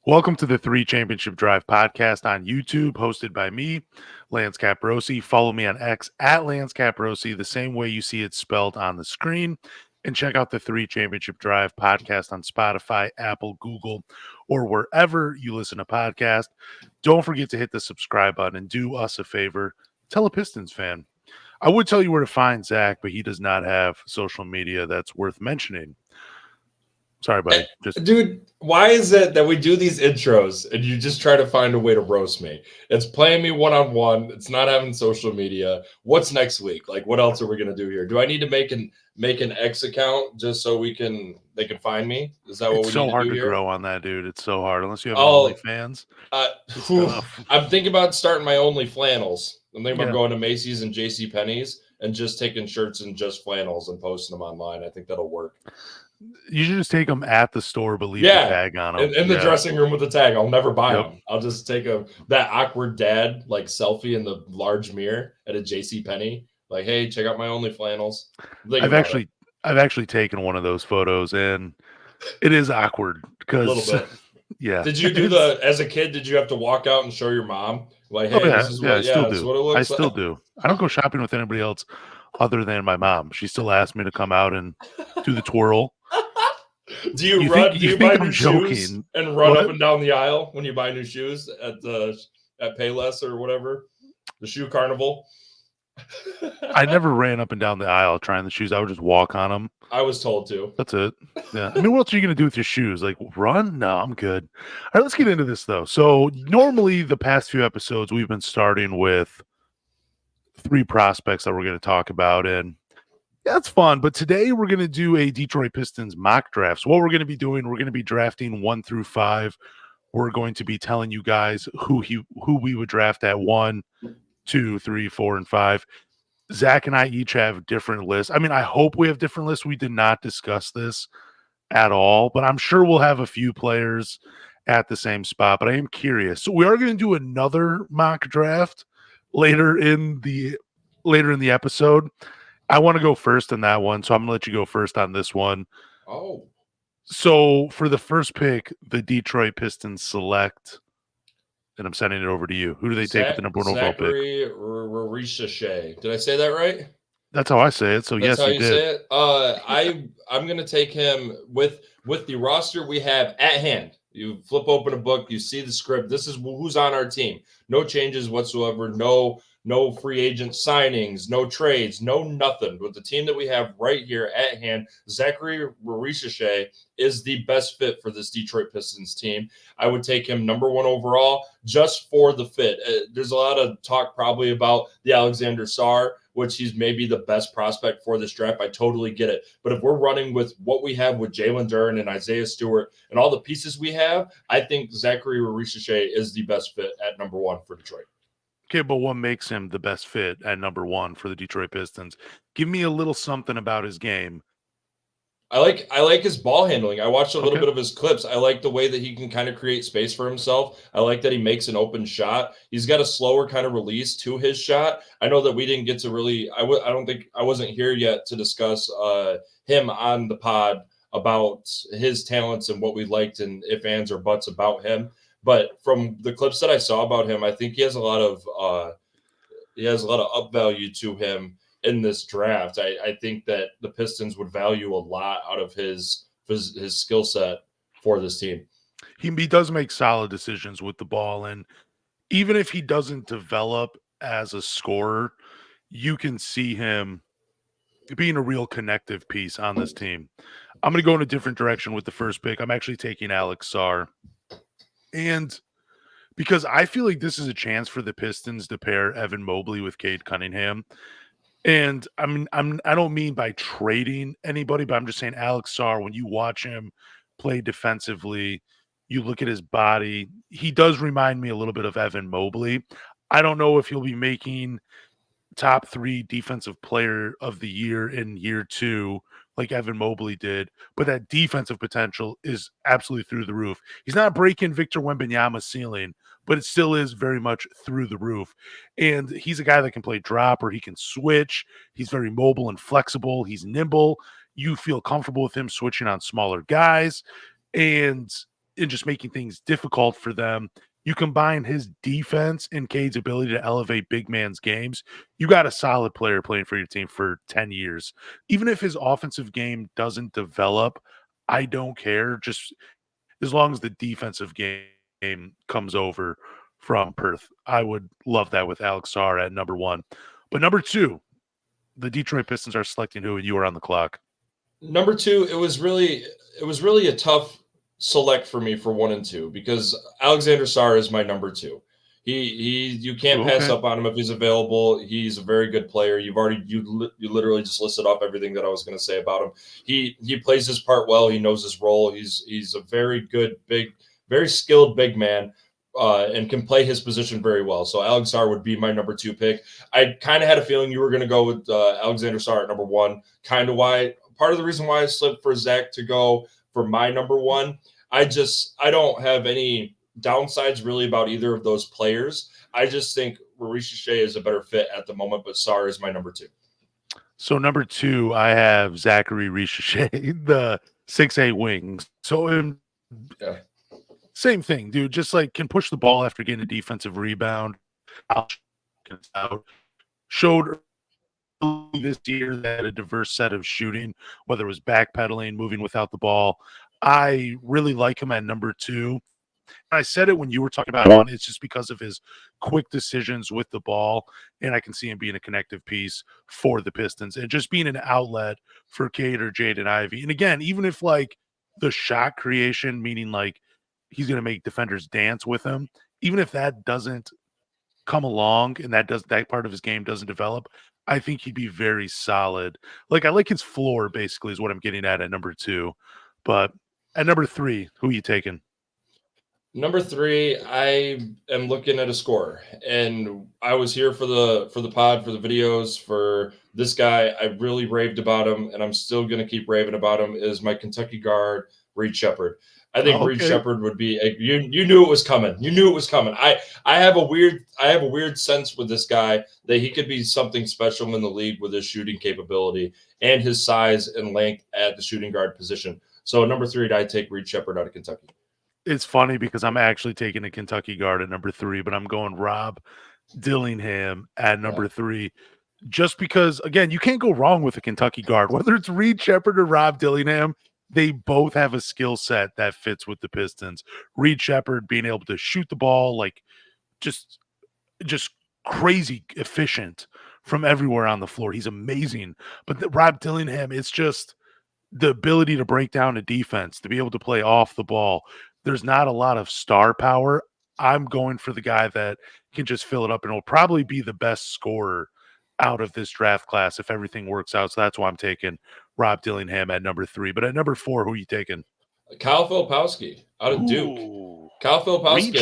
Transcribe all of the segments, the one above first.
Welcome to the Three Championship Drive podcast on YouTube, hosted by me, Lance Caporossi. Follow me on X at Lance Caporossi, the same way you see it spelled on the screen. And check out the Three Championship Drive podcast on Spotify, Apple, Google, or wherever you listen to podcasts. Don't forget to hit the subscribe button and do us a favor. Tell a Pistons fan. I would tell you where to find Zach, but he does not have social media that's worth mentioning. Sorry, buddy. Dude, why is it that we do these intros and you just try to find a way to roast me? It's playing me one-on-one. It's not having social media. What's next week? Like, what else are we gonna do here? Do I need to make an X account just so they can find me? Is that what we need to do here? It's so hard to grow on that, dude. It's so hard unless you have OnlyFans. I'm thinking about starting my OnlyFlannels. I'm thinking about going to Macy's and JCPenney's and just taking shirts and just flannels and posting them online. I think that'll work. You should just take them at the store, but leave the tag on them. In the dressing room with the tag. I'll never buy them. I'll just take that awkward dad like selfie in the large mirror at a JCPenney. Like, hey, check out my OnlyFlannels. I've actually taken one of those photos, and it is awkward because a little bit. Yeah. Did you do as a kid? Did you have to walk out and show your mom? Like, hey, this is I still do. This is what it looks like. I still do. I don't go shopping with anybody else other than my mom. She still asks me to come out and do the twirl. Do you buy new shoes and run up and down the aisle when you buy new shoes at Payless or whatever, the shoe carnival? I never ran up and down the aisle trying the shoes. I would just walk on them. I was told to. That's it. Yeah. I mean, what else are you going to do with your shoes? Like run? No, I'm good. All right, let's get into this though. So normally the past few episodes we've been starting with three prospects that we're going to talk about, and that's fun. But today we're going to do a Detroit Pistons mock draft. So what we're going to be doing, we're going to be drafting 1 through 5. We're going to be telling you guys who we would draft at 1, 2, 3, 4, and 5. Zach and I each have different lists. I mean, I hope we have different lists. We did not discuss this at all, but I'm sure we'll have a few players at the same spot. But I am curious. So we are going to do another mock draft later in the episode. I want to go first in that one, so I'm going to let you go first on this one. Oh. So for the first pick, the Detroit Pistons select, and I'm sending it over to you. Who do they take with the number 1 overall pick? Zachary Rishache. Did I say that right? That's how I say it. So that's yes, how you did. Say it. I'm going to take him with the roster we have at hand. You flip open a book, you see the script. This is who's on our team. No changes whatsoever. No free agent signings, no trades, no nothing. With the team that we have right here at hand, Zachary Rishache is the best fit for this Detroit Pistons team. I would take him number 1 overall just for the fit. There's a lot of talk probably about the Alexander Sarr, which he's maybe the best prospect for this draft. I totally get it. But if we're running with what we have with Jalen Duren and Isaiah Stewart and all the pieces we have, I think Zachary Rishache is the best fit at number 1 for Detroit. Okay, but what makes him the best fit at number 1 for the Detroit Pistons? Give me a little something about his game. I like his ball handling. I watched a little bit of his clips. I like the way that he can kind of create space for himself. I like that he makes an open shot. He's got a slower kind of release to his shot. I know that we didn't get to really I don't think I wasn't here yet to discuss him on the pod about his talents and what we liked and if ands or buts about him. But from the clips that I saw about him, I think he has a lot of up value to him in this draft. I think that the Pistons would value a lot out of his skill set for this team. He does make solid decisions with the ball, and even if he doesn't develop as a scorer, you can see him being a real connective piece on this team. I'm going to go in a different direction with the first pick. I'm actually taking Alex Sarr. And because I feel like this is a chance for the Pistons to pair Evan Mobley with Cade Cunningham. And I don't mean by trading anybody, but I'm just saying Alex Sarr, when you watch him play defensively, you look at his body, he does remind me a little bit of Evan Mobley. I don't know if he'll be making top 3 defensive player of the year in year 2 like Evan Mobley did, but that defensive potential is absolutely through the roof. He's not breaking Victor Wembanyama's ceiling, but it still is very much through the roof. And he's a guy that can play drop or he can switch. He's very mobile and flexible. He's nimble. You feel comfortable with him switching on smaller guys. And and just making things difficult for them. You combine his defense and Cade's ability to elevate big man's games, you got a solid player playing for your team for 10 years. Even if his offensive game doesn't develop, I don't care. Just as long as the defensive game comes over from Perth, I would love that with Alex Sarr at number 1. But number 2, the Detroit Pistons are selecting who, and you are on the clock. Number 2, it was really a tough select for me for 1 and 2 because Alexander Sarr is my number 2. You can't pass up on him if he's available. He's a very good player. You literally just listed off everything that I was going to say about him. He plays his part well. He knows his role. He's a very good, very skilled big man. And can play his position very well. So Alex Sarr would be my number 2 pick. I kind of had a feeling you were going to go with Alexander Sarr at number 1. Part of the reason why I slipped for Zach to go for my number 1. I don't have any downsides really about either of those players. I just think Richelet is a better fit at the moment, but Sarr is my number 2. So number 2, I have Zachary Richelet, the 6'8" wings. So yeah. Same thing, dude. Just like can push the ball after getting a defensive rebound. Showed this year that a diverse set of shooting, whether it was backpedaling, moving without the ball. I really like him at number 2. I said it when you were talking about one. It's just because of his quick decisions with the ball, and I can see him being a connective piece for the Pistons and just being an outlet for Cade or Jaden Ivey. And again, even if like the shot creation, meaning like he's going to make defenders dance with him, even if that doesn't come along and that part of his game doesn't develop, I think he'd be very solid. Like I like his floor basically is what I'm getting at number 2. But at number 3, who are you taking? Number 3, I am looking at a scorer, and I was here for the pod, for the videos, for this guy. I really raved about him, and I'm still going to keep raving about him. Is my Kentucky guard Reed Sheppard. I think Reed Sheppard would be you knew it was coming. You knew it was coming. I have a weird sense with this guy that he could be something special in the league with his shooting capability and his size and length at the shooting guard position. So number 3, I take Reed Sheppard out of Kentucky. It's funny because I'm actually taking a Kentucky guard at number 3, but I'm going Rob Dillingham at number 3. Just because, again, you can't go wrong with a Kentucky guard. Whether it's Reed Sheppard or Rob Dillingham, they both have a skill set that fits with the Pistons. Reed Sheppard being able to shoot the ball, like just crazy efficient from everywhere on the floor. He's amazing. But Rob Dillingham, it's just the ability to break down a defense, to be able to play off the ball. There's not a lot of star power. I'm going for the guy that can just fill it up and will probably be the best scorer out of this draft class if everything works out. So that's why I'm taking Rob Dillingham at number 3. But at number 4, who are you taking? Kyle Filipowski out of Duke. Kyle Filipowski.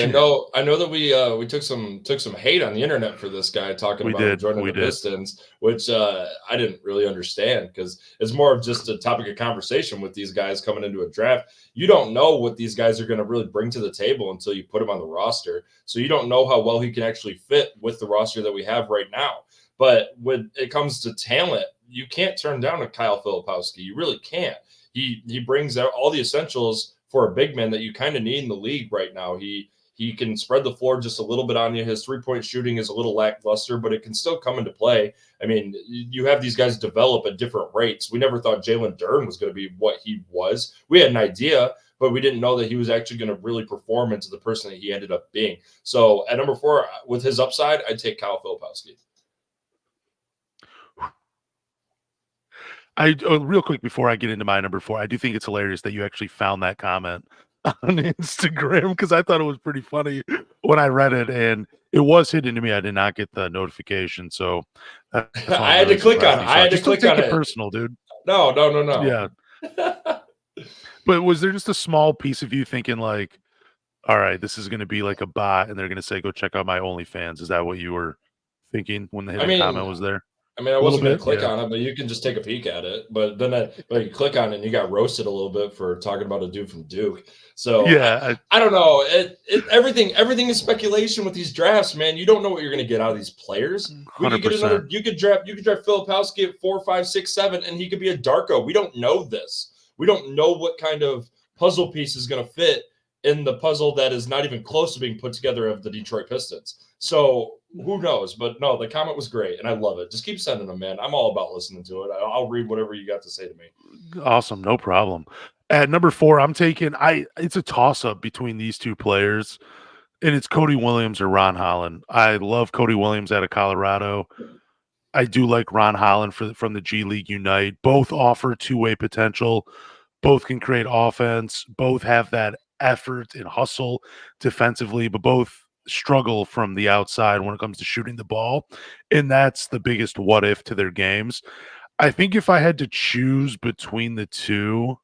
I know that we took some hate on the internet for this guy talking about joining the Pistons, which I didn't really understand because it's more of just a topic of conversation with these guys coming into a draft. You don't know what these guys are going to really bring to the table until you put them on the roster. So you don't know how well he can actually fit with the roster that we have right now. But when it comes to talent, you can't turn down a Kyle Filipowski. You really can't. He brings out all the essentials for a big man that you kind of need in the league right now. He can spread the floor just a little bit on you. His three-point shooting is a little lackluster, but it can still come into play. I mean, you have these guys develop at different rates. We never thought Jalen Duren was going to be what he was. We had an idea, but we didn't know that he was actually going to really perform into the person that he ended up being. So at number 4, with his upside, I'd take Kyle Filipowski. Real quick before I get into my number 4, I do think it's hilarious that you actually found that comment on Instagram because I thought it was pretty funny when I read it, and it was hidden to me. I did not get the notification, so I had to click on it. I had to click on it. Personal, dude. No. Yeah. But was there just a small piece of you thinking like, all right, this is going to be like a bot, and they're going to say, go check out my OnlyFans? Is that what you were thinking when the hidden comment was there? I mean, I wasn't going to click on it, but you can just take a peek at it. But then you click on it and you got roasted a little bit for talking about a dude from Duke. So yeah, I don't know. Everything is speculation with these drafts, man. You don't know what you're going to get out of these players. You could draft Filipowski at 4, 5, 6, 7, and he could be a Darko. We don't know this. We don't know what kind of puzzle piece is going to fit in the puzzle that is not even close to being put together of the Detroit Pistons. So who knows? But no, the comment was great, and I love it. Just keep sending them, man. I'm all about listening to it. I'll read whatever you got to say to me. Awesome, no problem. At number 4, I'm taking it's a toss-up between these two players, and it's Cody Williams or Ron Holland. I love Cody Williams out of Colorado. I do like Ron Holland from the G League Unite. Both offer two-way potential. Both can create offense. Both have that effort and hustle defensively, but both struggle from the outside when it comes to shooting the ball. And that's the biggest what if to their games. I think if I had to choose between the two,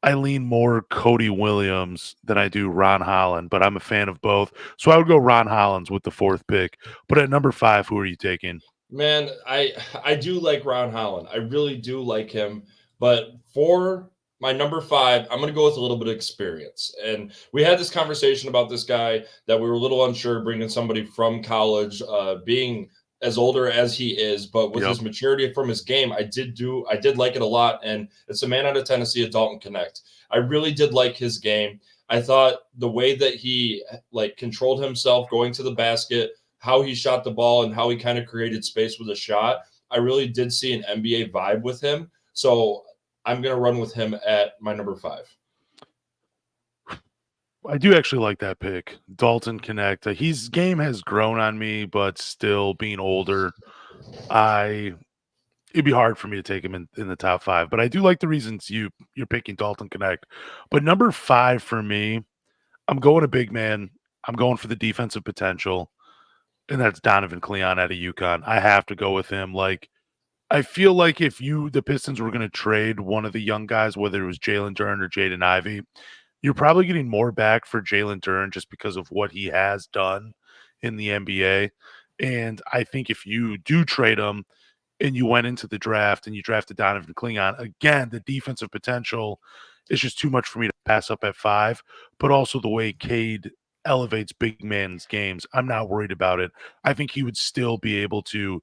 I lean more Cody Williams than I do Ron Holland, but I'm a fan of both. So I would go Ron Hollands with the 4th pick. But at number 5, who are you taking? Man, I do like Ron Holland. I really do like him. But for my number 5, I'm going to go with a little bit of experience. And we had this conversation about this guy that we were a little unsure bringing somebody from college, being as older as he is, but with his maturity from his game, I did like it a lot. And it's a man out of Tennessee, a Dalton Connect. I really did like his game. I thought the way that he controlled himself going to the basket, how he shot the ball, and how he kind of created space with a shot, I really did see an NBA vibe with him. So I'm going to run with him at my number 5. I do actually like that pick, Dalton Connect. His game has grown on me, but still being older, it'd be hard for me to take him in the top 5. But I do like the reasons you're picking Dalton Connect. But number 5 for me, I'm going a big man. I'm going for the defensive potential, and that's Donovan Cleon out of UConn. I have to go with him. I feel like if the Pistons were going to trade one of the young guys, whether it was Jalen Duren or Jaden Ivey, you're probably getting more back for Jalen Duren just because of what he has done in the NBA. And I think if you do trade him and you went into the draft and you drafted Donovan Cleon, again, the defensive potential is just too much for me to pass up at 5. But also the way Cade elevates big man's games, I'm not worried about it. I think he would still be able to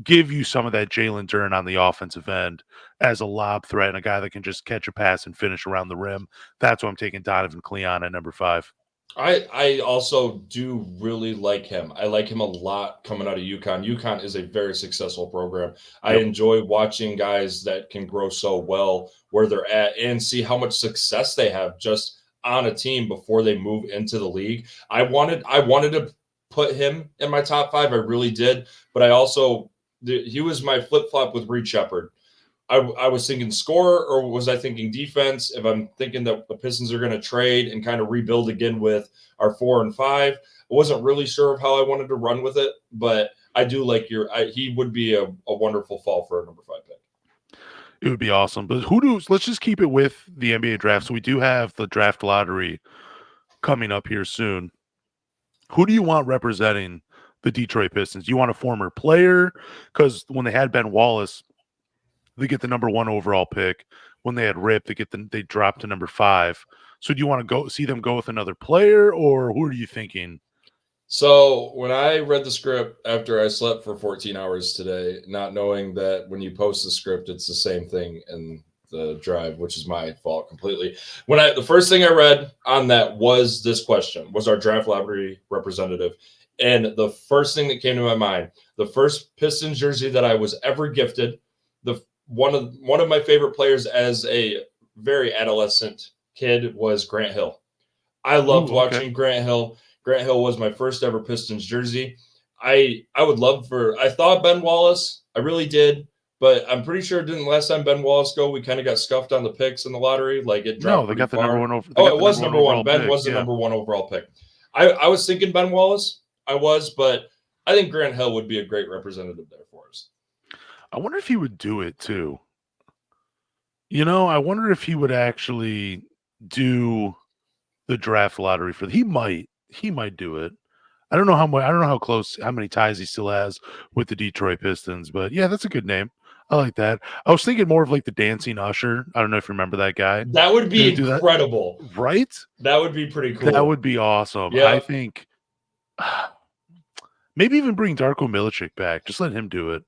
give you some of that Jalen Duren on the offensive end as a lob threat and a guy that can just catch a pass and finish around the rim. That's why I'm taking Donovan Cleon at number 5. I also do really like him. I like him a lot coming out of UConn. UConn is a very successful program. I enjoy watching guys that can grow so well where they're at and see how much success they have just on a team before they move into the league. I wanted to put him in my top 5. I really did, but he was my flip-flop with Reed Shepherd. I was thinking scorer, or was I thinking defense? If I'm thinking that the Pistons are going to trade and kind of rebuild again with our 4 and 5, I wasn't really sure of how I wanted to run with it, but I do like he would be a wonderful fall for a number 5 pick. It would be awesome. But let's just keep it with the NBA draft. So we do have the draft lottery coming up here soon. Who do you want representing the Detroit Pistons? Do you want a former player? Because when they had Ben Wallace, they get the number 1 overall pick. When they had Rip, they dropped to number 5. So do you want to see them go with another player, or who are you thinking? So when I read the script after I slept for 14 hours today, not knowing that when you post the script, it's the same thing in the drive, which is my fault completely. The first thing I read on that was this question: was our draft lottery representative? And the first thing that came to my mind, the first Pistons jersey that I was ever gifted, one of my favorite players as a very adolescent kid was Grant Hill. I loved watching Grant Hill. Grant Hill was my first ever Pistons jersey. I thought Ben Wallace, I really did, but I'm pretty sure it didn't last time Ben Wallace go. We kind of got scuffed on the picks in the lottery. It dropped. No, they got the number 1 over. It was number 1. Ben was the number 1 overall pick. I was thinking Ben Wallace. But I think Grant Hill would be a great representative there for us. I wonder if he would do it too. I wonder if he would actually do the draft lottery he might do it. I don't know how many ties he still has with the Detroit Pistons, but yeah, that's a good name. I like that. I was thinking more of the dancing usher. I don't know if you remember that guy. That would be incredible. Right? That would be pretty cool. That would be awesome. Yeah. I think maybe even bring Darko Milicic back. Just let him do it.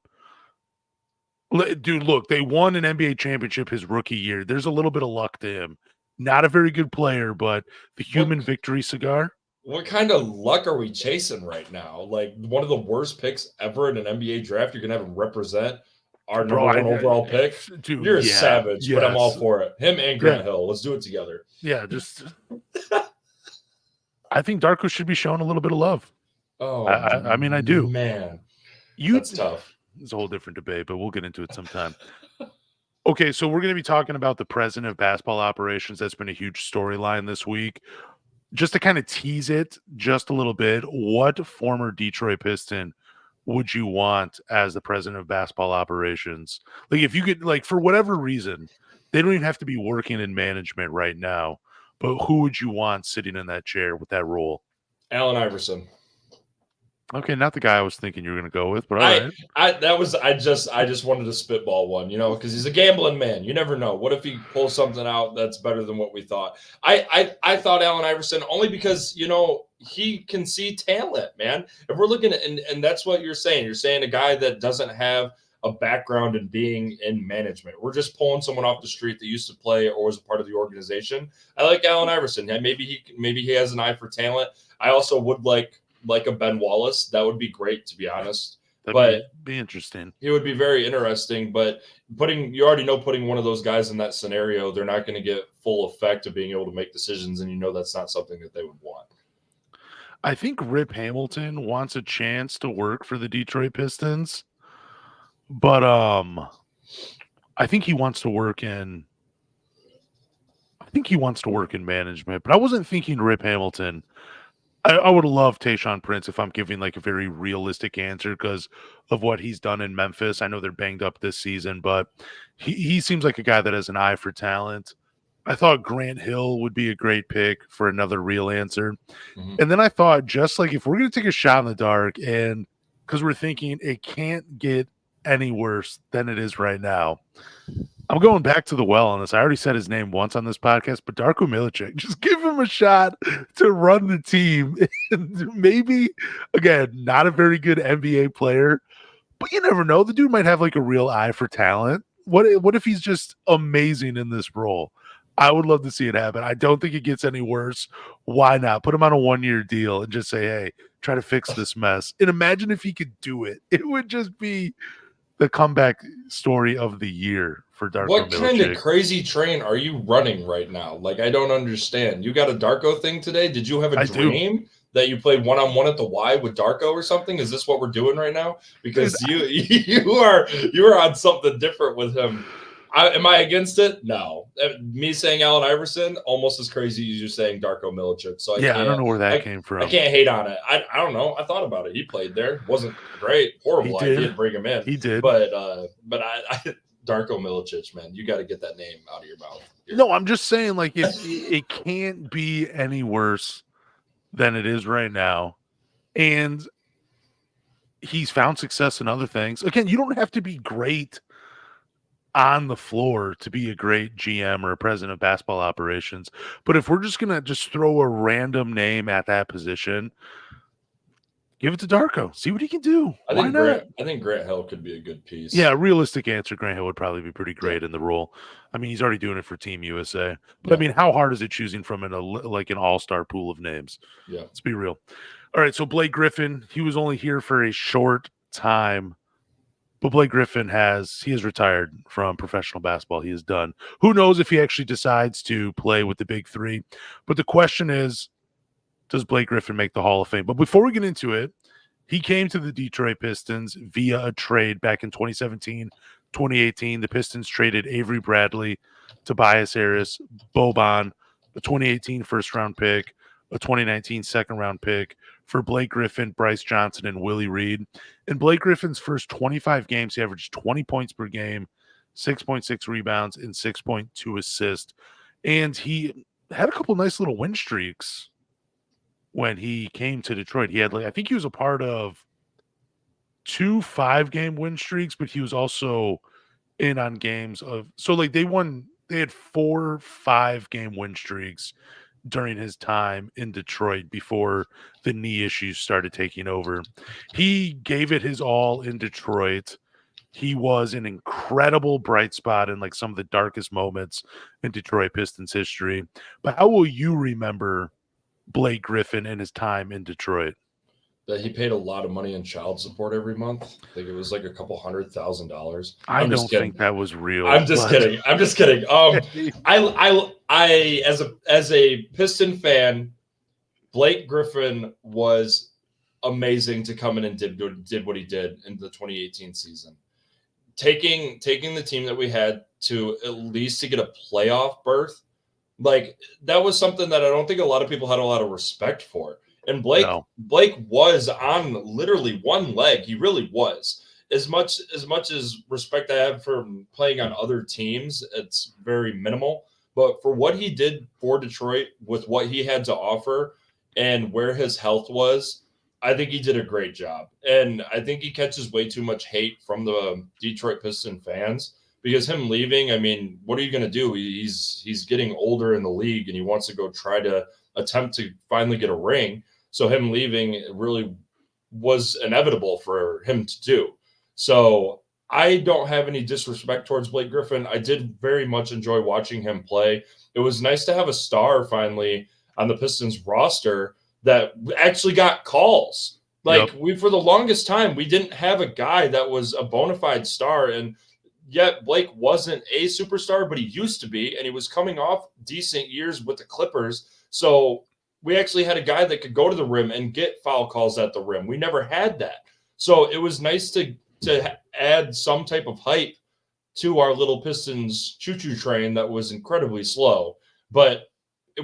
Dude, look, they won an NBA championship his rookie year. There's a little bit of luck to him. Not a very good player, but the What human victory cigar. what kind of luck are we chasing right now? Like one of the worst picks ever in an NBA draft. You're gonna have him represent our Bro, number one overall pick. dude, You're a yeah, savage, but I'm all yes, for it. Him and yeah, Grant Hill. Let's do it together. yeah. Just, I think Darko should be shown a little bit of love. Oh I mean, I do. man, You, that's tough. it's a whole different debate, but we'll get into it sometime. Okay, so we're going to be talking about the president of basketball operations. That's been a huge storyline this week. Just to kind of tease it just a little bit, what former Detroit Piston would you want as the president of basketball operations? Like, if you could, like, for whatever reason, they don't even have to be working in management right now, but who would you want sitting in that chair with that role? Allen Iverson. Okay, not the guy I was thinking you were going to go with, but all I right. I just wanted to spitball one, because he's a gambling man. You never know. What if he pulls something out that's better than what we thought? I thought Allen Iverson only because he can see talent, man. If we're looking at and that's what you're saying. You're saying a guy that doesn't have a background in being in management. We're just pulling someone off the street that used to play or was a part of the organization. I like Allen Iverson. Yeah, maybe he has an eye for talent. I also would like a Ben Wallace. That would be great, to be honest. That'd be interesting. It would be very interesting. But putting one of those guys in that scenario, they're not going to get full effect of being able to make decisions, and that's not something that they would want. I think Rip Hamilton wants a chance to work for the Detroit Pistons, but I think he wants to work in management, but I wasn't thinking Rip Hamilton. I would love Tayshaun Prince if I'm giving like a very realistic answer because of what he's done in Memphis. I know they're banged up this season, but he seems like a guy that has an eye for talent. I thought Grant Hill would be a great pick for another real answer. Mhm. And then I thought, just like if we're going to take a shot in the dark, and because we're thinking it can't get any worse than it is right now, I'm going back to the well on this. I already said his name once on this podcast, but Darko Milicic, just give him a shot to run the team. And maybe, again, not a very good NBA player, but you never know. The dude might have like a real eye for talent. What if he's just amazing in this role? I would love to see it happen. I don't think it gets any worse. Why not? Put him on a 1-year deal and just say, hey, try to fix this mess. And imagine if he could do it. It would just be the comeback story of the year for Darko What Milicic. kind of crazy train are you running right now? Like, I don't understand. You got a Darko thing today? Did you have a dream that you played one-on-one at the Y with Darko or something? Is this what we're doing right now? Because you are on something different with him. Am I against it? No. Me saying Allen Iverson, almost as crazy as you saying Darko Milicic. So I don't know where that came from. I can't hate on it. I don't know. I thought about it. He played there. Wasn't great. Horrible idea to bring him in. He did. But I Darko Milicic, man, you got to get that name out of your mouth. No, I'm just saying, like, it can't be any worse than it is right now. And he's found success in other things. Again, you don't have to be great on the floor to be a great GM or a president of basketball operations. But if we're just going to just throw a random name at that position, give it to Darko. See what he can do. I think Grant Hill could be a good piece. Yeah, a realistic answer. Grant Hill would probably be pretty great in the role. I mean, he's already doing it for Team USA. But I mean, how hard is it choosing from an all-star pool of names? Yeah, let's be real. All right, so Blake Griffin, he was only here for a short time, but Blake Griffin has retired from professional basketball. He is done. Who knows if he actually decides to play with the big three? But the question is, does Blake Griffin make the Hall of Fame? But before we get into it, he came to the Detroit Pistons via a trade back in 2017, 2018. The Pistons traded Avery Bradley, Tobias Harris, Boban, a 2018 first-round pick, a 2019 second-round pick for Blake Griffin, Bryce Johnson, and Willie Reed. In Blake Griffin's first 25 games, he averaged 20 points per game, 6.6 rebounds, and 6.2 assists. And he had a couple nice little win streaks when he came to Detroit. He had, I think he was a part of 2 5-game win streaks, but he was also in on games of, so they had 4 5-game win streaks during his time in Detroit before the knee issues started taking over. He gave it his all in Detroit. he was an incredible bright spot in like some of the darkest moments in Detroit Pistons history. But how will you remember Blake Griffin and his time in Detroit? That he paid a lot of money in child support every month. I think it was like a couple $100,000. I I'm just don't kidding. think that was real, I'm just but kidding. I'm just kidding. I as a Piston fan, Blake Griffin was amazing to come in and did what he did in the 2018 season. Taking the team that we had to at least to get a playoff berth, like that was something that I don't think a lot of people had a lot of respect for. And no. Blake was on literally one leg. He really was. As much as respect I have for playing on other teams, it's very minimal. But for what he did for Detroit with what he had to offer and where his health was, I think he did a great job. And I think he catches way too much hate from the Detroit Piston fans because him leaving, I mean, what are you going to do? He's getting older in the league and he wants to go try to attempt to finally get a ring. So him leaving really was inevitable for him to do. So I don't have any disrespect towards Blake Griffin. I did very much enjoy watching him play. It was nice to have a star finally on the Pistons roster that actually got calls. Like Yep. we, for the longest time, we didn't have a guy that was a bona fide star. And yet Blake wasn't a superstar, but he used to be, and he was coming off decent years with the Clippers. So we actually had a guy that could go to the rim and get foul calls at the rim. We never had that. So it was nice to add some type of hype to our little Pistons choo-choo train that was incredibly slow. But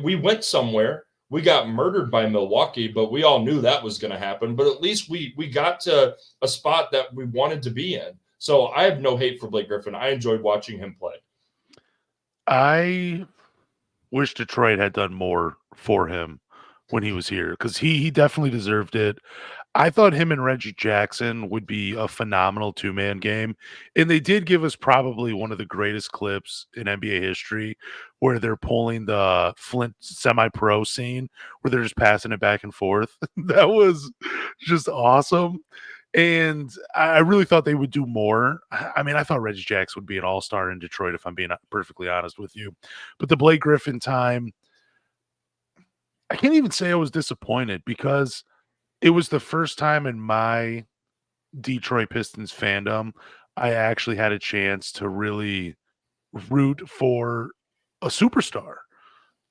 we went somewhere. We got murdered by Milwaukee, but we all knew that was going to happen. But at least we got to a spot that we wanted to be in. So I have no hate for Blake Griffin. I enjoyed watching him play. I wish Detroit had done more for him when he was here because he definitely deserved it. I thought him and Reggie Jackson would be a phenomenal two-man game, and they did give us probably one of the greatest clips in NBA history where they're pulling the Flint semi-pro scene where they're just passing it back and forth. That was just awesome, and I really thought they would do more. I mean, I thought Reggie Jackson would be an all-star in Detroit if I'm being perfectly honest with you, but the Blake Griffin time, I can't even say I was disappointed because it was the first time in my Detroit Pistons fandom I actually had a chance to really root for a superstar.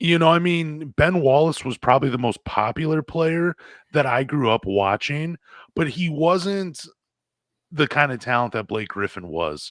I mean, Ben Wallace was probably the most popular player that I grew up watching, but he wasn't the kind of talent that Blake Griffin was.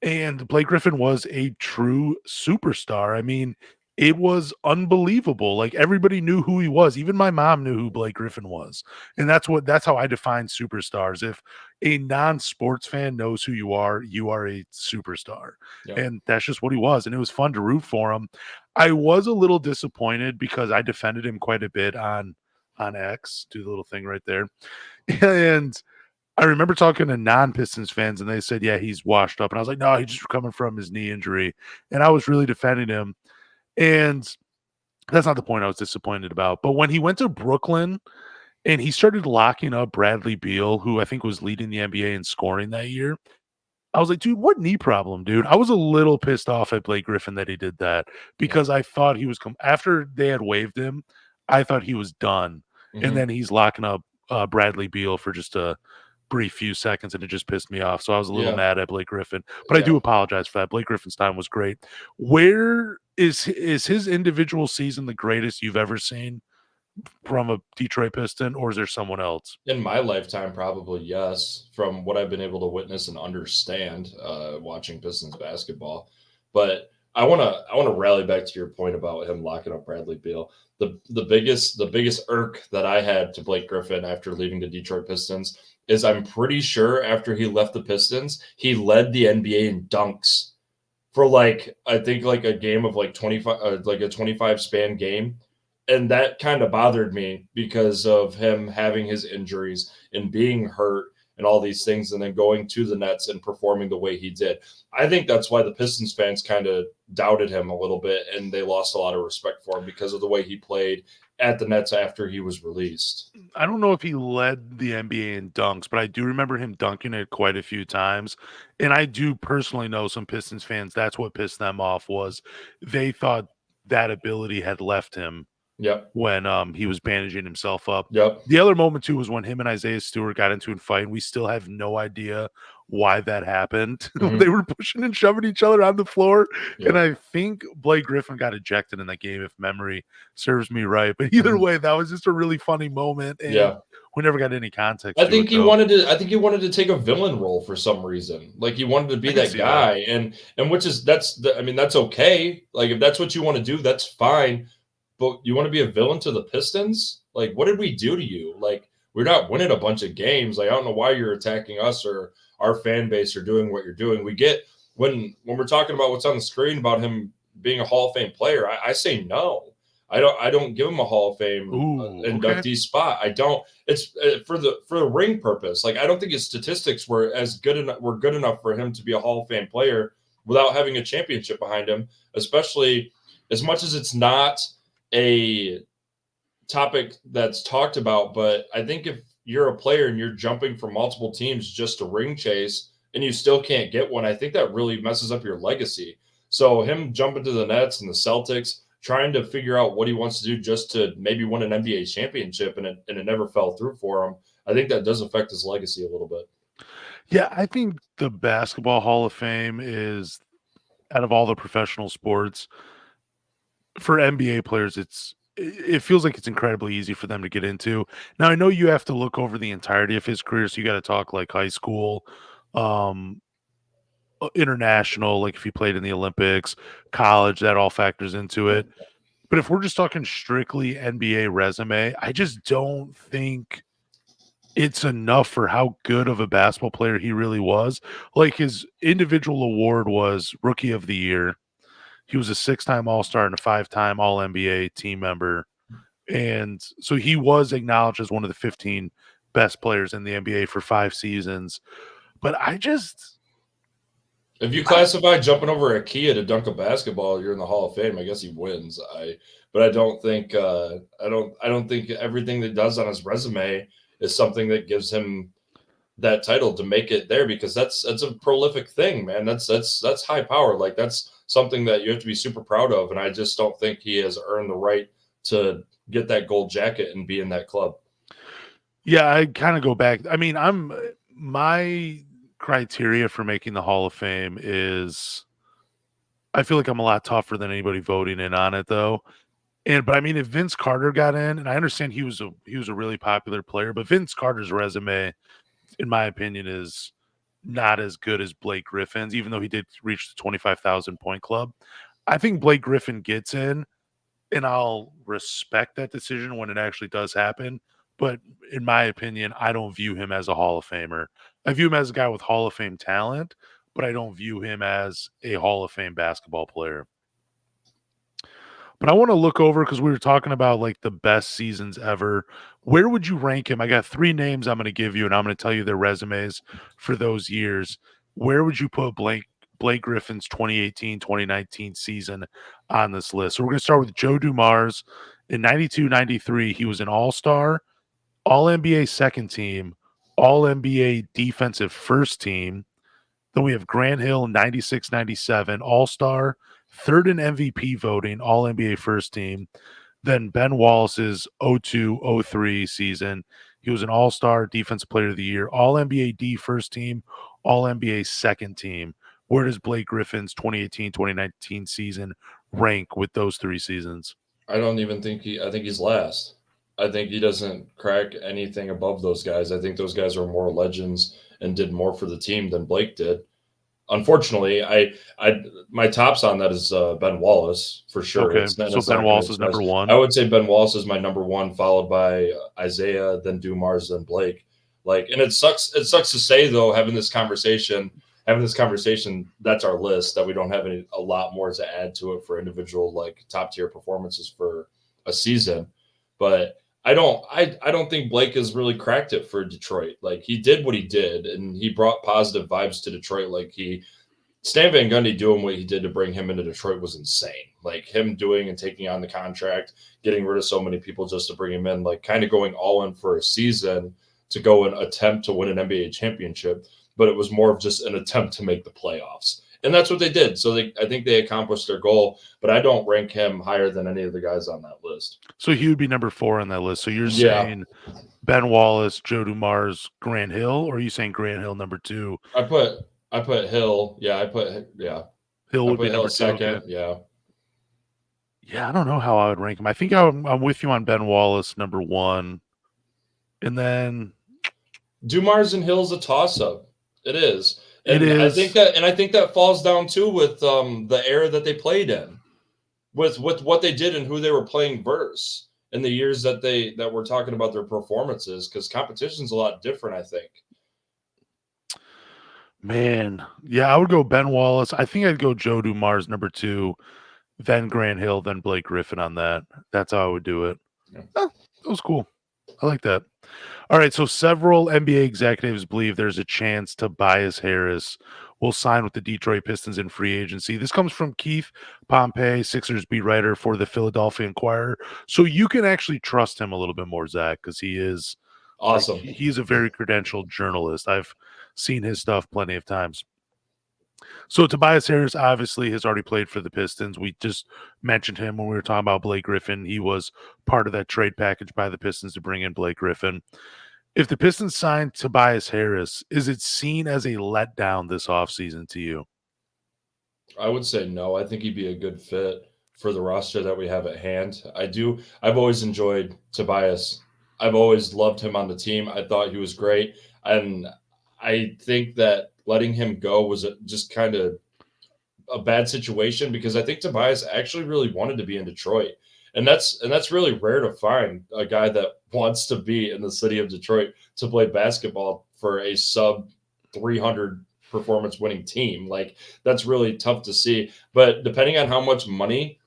And Blake Griffin was a true superstar. I mean, it was unbelievable. Like everybody knew who he was. Even my mom knew who Blake Griffin was. And that's how I define superstars. If a non-sports fan knows who you are a superstar. Yeah. And that's just what he was. And it was fun to root for him. I was a little disappointed because I defended him quite a bit on X. Do the little thing right there. And I remember talking to non-Pistons fans, and they said, "Yeah, he's washed up." And I was like, "No, he's just coming from his knee injury." And I was really defending him, and that's not the point I was disappointed about. But when he went to Brooklyn and he started locking up Bradley Beal, who I think was leading the NBA in scoring that year, I was like, "Dude, what knee problem, dude?" I was a little pissed off at Blake Griffin that he did that Yeah. because I thought he was after they had waived him. I thought he was done, and then he's locking up Bradley Beal for just a brief few seconds, and it just pissed me off. So I was a little Yeah. mad at Blake Griffin, but I Yeah. do apologize for that. Blake Griffin's time was great. Where is his individual season the greatest you've ever seen from a Detroit Piston, or is there someone else? In my lifetime, probably yes, from what I've been able to witness and understand watching Pistons basketball. But I wanna rally back to your point about him locking up Bradley Beal. The biggest irk that I had to Blake Griffin after leaving the Detroit Pistons is I'm pretty sure after he left the Pistons, he led the NBA in dunks for like I think like a game of like 25 like a 25 span game, and that kind of bothered me because of him having his injuries and being hurt and all these things, and then going to the Nets and performing the way he did. I think that's why the Pistons fans kind of doubted him a little bit, and they lost a lot of respect for him because of the way he played at the Nets after he was released. I don't know if he led the NBA in dunks, but I do remember him dunking it quite a few times. And I do personally know some Pistons fans, that's what pissed them off was they thought that ability had left him Yep. when he was bandaging himself up. Yep. The other moment too was when him and Isaiah Stewart got into a fight, and we still have no idea why that happened. Mhm. They were pushing and shoving each other on the floor, Yeah. and I think Blake Griffin got ejected in that game, if memory serves me right. But either Mhm. way, that was just a really funny moment, and Yeah. we never got any context. I to think it, he though. wanted to. I think he wanted to take a villain role for some reason. Like he wanted to I be can that see guy, and which is I mean, that's okay. Like if that's what you want to do, that's fine. But you want to be a villain to the Pistons? Like what did we do to you? Like we're not winning a bunch of games. Like I don't know why you're attacking us or our fan base or doing what you're doing. We get when we're talking about what's on the screen about him being a Hall of Fame player. I say no. I don't give him a Hall of Fame Ooh, okay. inductee spot. I don't. It's for the ring purpose. Like I don't think his statistics were good enough for him to be a Hall of Fame player without having a championship behind him. Especially as much as it's not a topic that's talked about, but I think if you're a player and you're jumping from multiple teams just to ring chase and you still can't get one, I think that really messes up your legacy. So him jumping to the Nets and the Celtics, trying to figure out what he wants to do just to maybe win an NBA championship, and it never fell through for him. I think that does affect his legacy a little bit. Yeah, I think the Basketball Hall of Fame is, out of all the professional sports, for NBA players, it feels like it's incredibly easy for them to get into. Now, I know you have to look over the entirety of his career, so you got to talk like high school, um, international, like if he played in the Olympics, college, that all factors into it. But if we're just talking strictly NBA resume, I just don't think it's enough for how good of a basketball player he really was. Like his individual award was Rookie of the Year. He was a 6-time All-Star and a 5-time All-NBA team member. And so he was acknowledged as one of the 15 best players in the NBA for 5 seasons. But If you classify jumping over a Kia to dunk a basketball, you're in the Hall of Fame. I guess he wins. But I don't think I don't think everything that does on his resume is something that gives him that title to make it there, because that's a prolific thing, man. That's high power. Like that's something that you have to be super proud of. And I just don't think he has earned the right to get that gold jacket and be in that club. yeah, I kind of go back. I mean, my criteria for making the Hall of Fame is I feel like I'm a lot tougher than anybody voting in on it though. But I mean, if Vince Carter got in, and I understand he was a really popular player, but Vince Carter's resume, in my opinion, is not as good as Blake Griffin's, even though he did reach the 25,000 point club. I think Blake Griffin gets in, and I'll respect that decision when it actually does happen. But in my opinion, I don't view him as a Hall of Famer. I view him as a guy with Hall of Fame talent, but I don't view him as a Hall of Fame basketball player. But I want to look over because we were talking about like the best seasons ever. Where would you rank him? I got 3 names I'm going to give you, and I'm going to tell you their resumes for those years. Where would you put Blake Griffin's 2018-2019 season on this list? So we're going to start with Joe Dumars. In 92-93, he was an All-Star, All-NBA second team, All-NBA defensive first team. Then we have Grant Hill, 96-97, All-Star, third in MVP voting, All-NBA first team. Then Ben Wallace's 02-03 season. He was an All-Star, Defensive Player of the Year, All-NBA D first team, All-NBA second team. Where does Blake Griffin's 2018-2019 season rank with those 3 seasons? I don't even think I think he's last. I think he doesn't crack anything above those guys. I think those guys are more legends and did more for the team than Blake did. Unfortunately, I my tops on that is Ben Wallace for sure. Okay, It's so Ben not going Wallace to is touch. number I 1. would say Ben Wallace is my number one, followed by Isaiah, then Dumars, then Blake. Like, and it sucks. It sucks to say though, having this conversation, that's our list. That we don't have a lot more to add to it for individual like top tier performances for a season. But I don't think Blake has really cracked it for Detroit. Like he did what he did, and he brought positive vibes to Detroit. Stan Van Gundy doing what he did to bring him into Detroit was insane. Like him doing and taking on the contract, getting rid of so many people just to bring him in, like kind of going all in for a season to go and attempt to win an NBA championship. But it was more of just an attempt to make the playoffs. And that's what they did. So I think they accomplished their goal, but I don't rank him higher than any of the guys on that list. So he would be number 4 on that list. So you're Yeah, saying Ben Wallace, Joe Dumars, Grant Hill, or are you saying Grant Hill number 2? I put Hill. Hill I would be put Hill number 2. Okay. second. Yeah. Yeah, I don't know how I would rank him. I think I'm with you on Ben Wallace number 1, and then Dumars and Hill's a toss up. It is. it And is. I think that falls down too with the era that they played in. With what they did and who they were playing versus in the years that we're talking about their performances, because competition's a lot different, I think. Man, yeah, I would go Ben Wallace. I think I'd go Joe Dumars number 2, then Grant Hill, then Blake Griffin on that. That's how I would do it. Yeah. Oh, that was cool. I like that. All right, so several NBA executives believe there's a chance Tobias Harris will sign with the Detroit Pistons in free agency. This comes from Keith Pompey, Sixers beat writer for the Philadelphia Inquirer. So you can actually trust him a little bit more, Zach, because he is Awesome. he's a very credentialed journalist. I've seen his stuff plenty of times. So Tobias Harris obviously has already played for the Pistons. We just mentioned him when we were talking about Blake Griffin. He was part of that trade package by the Pistons to bring in Blake Griffin. If the Pistons sign Tobias Harris, is it seen as a letdown this offseason to you? I would say no. I think he'd be a good fit for the roster that we have at hand. I do. I've always enjoyed Tobias. I've always loved him on the team. I thought he was great. And I think that letting him go was just kind of a bad situation, because I think Tobias actually really wanted to be in Detroit. And that's really rare to find a guy that wants to be in the city of Detroit to play basketball for a sub 300 performance winning team. Like that's really tough to see. But depending on how much money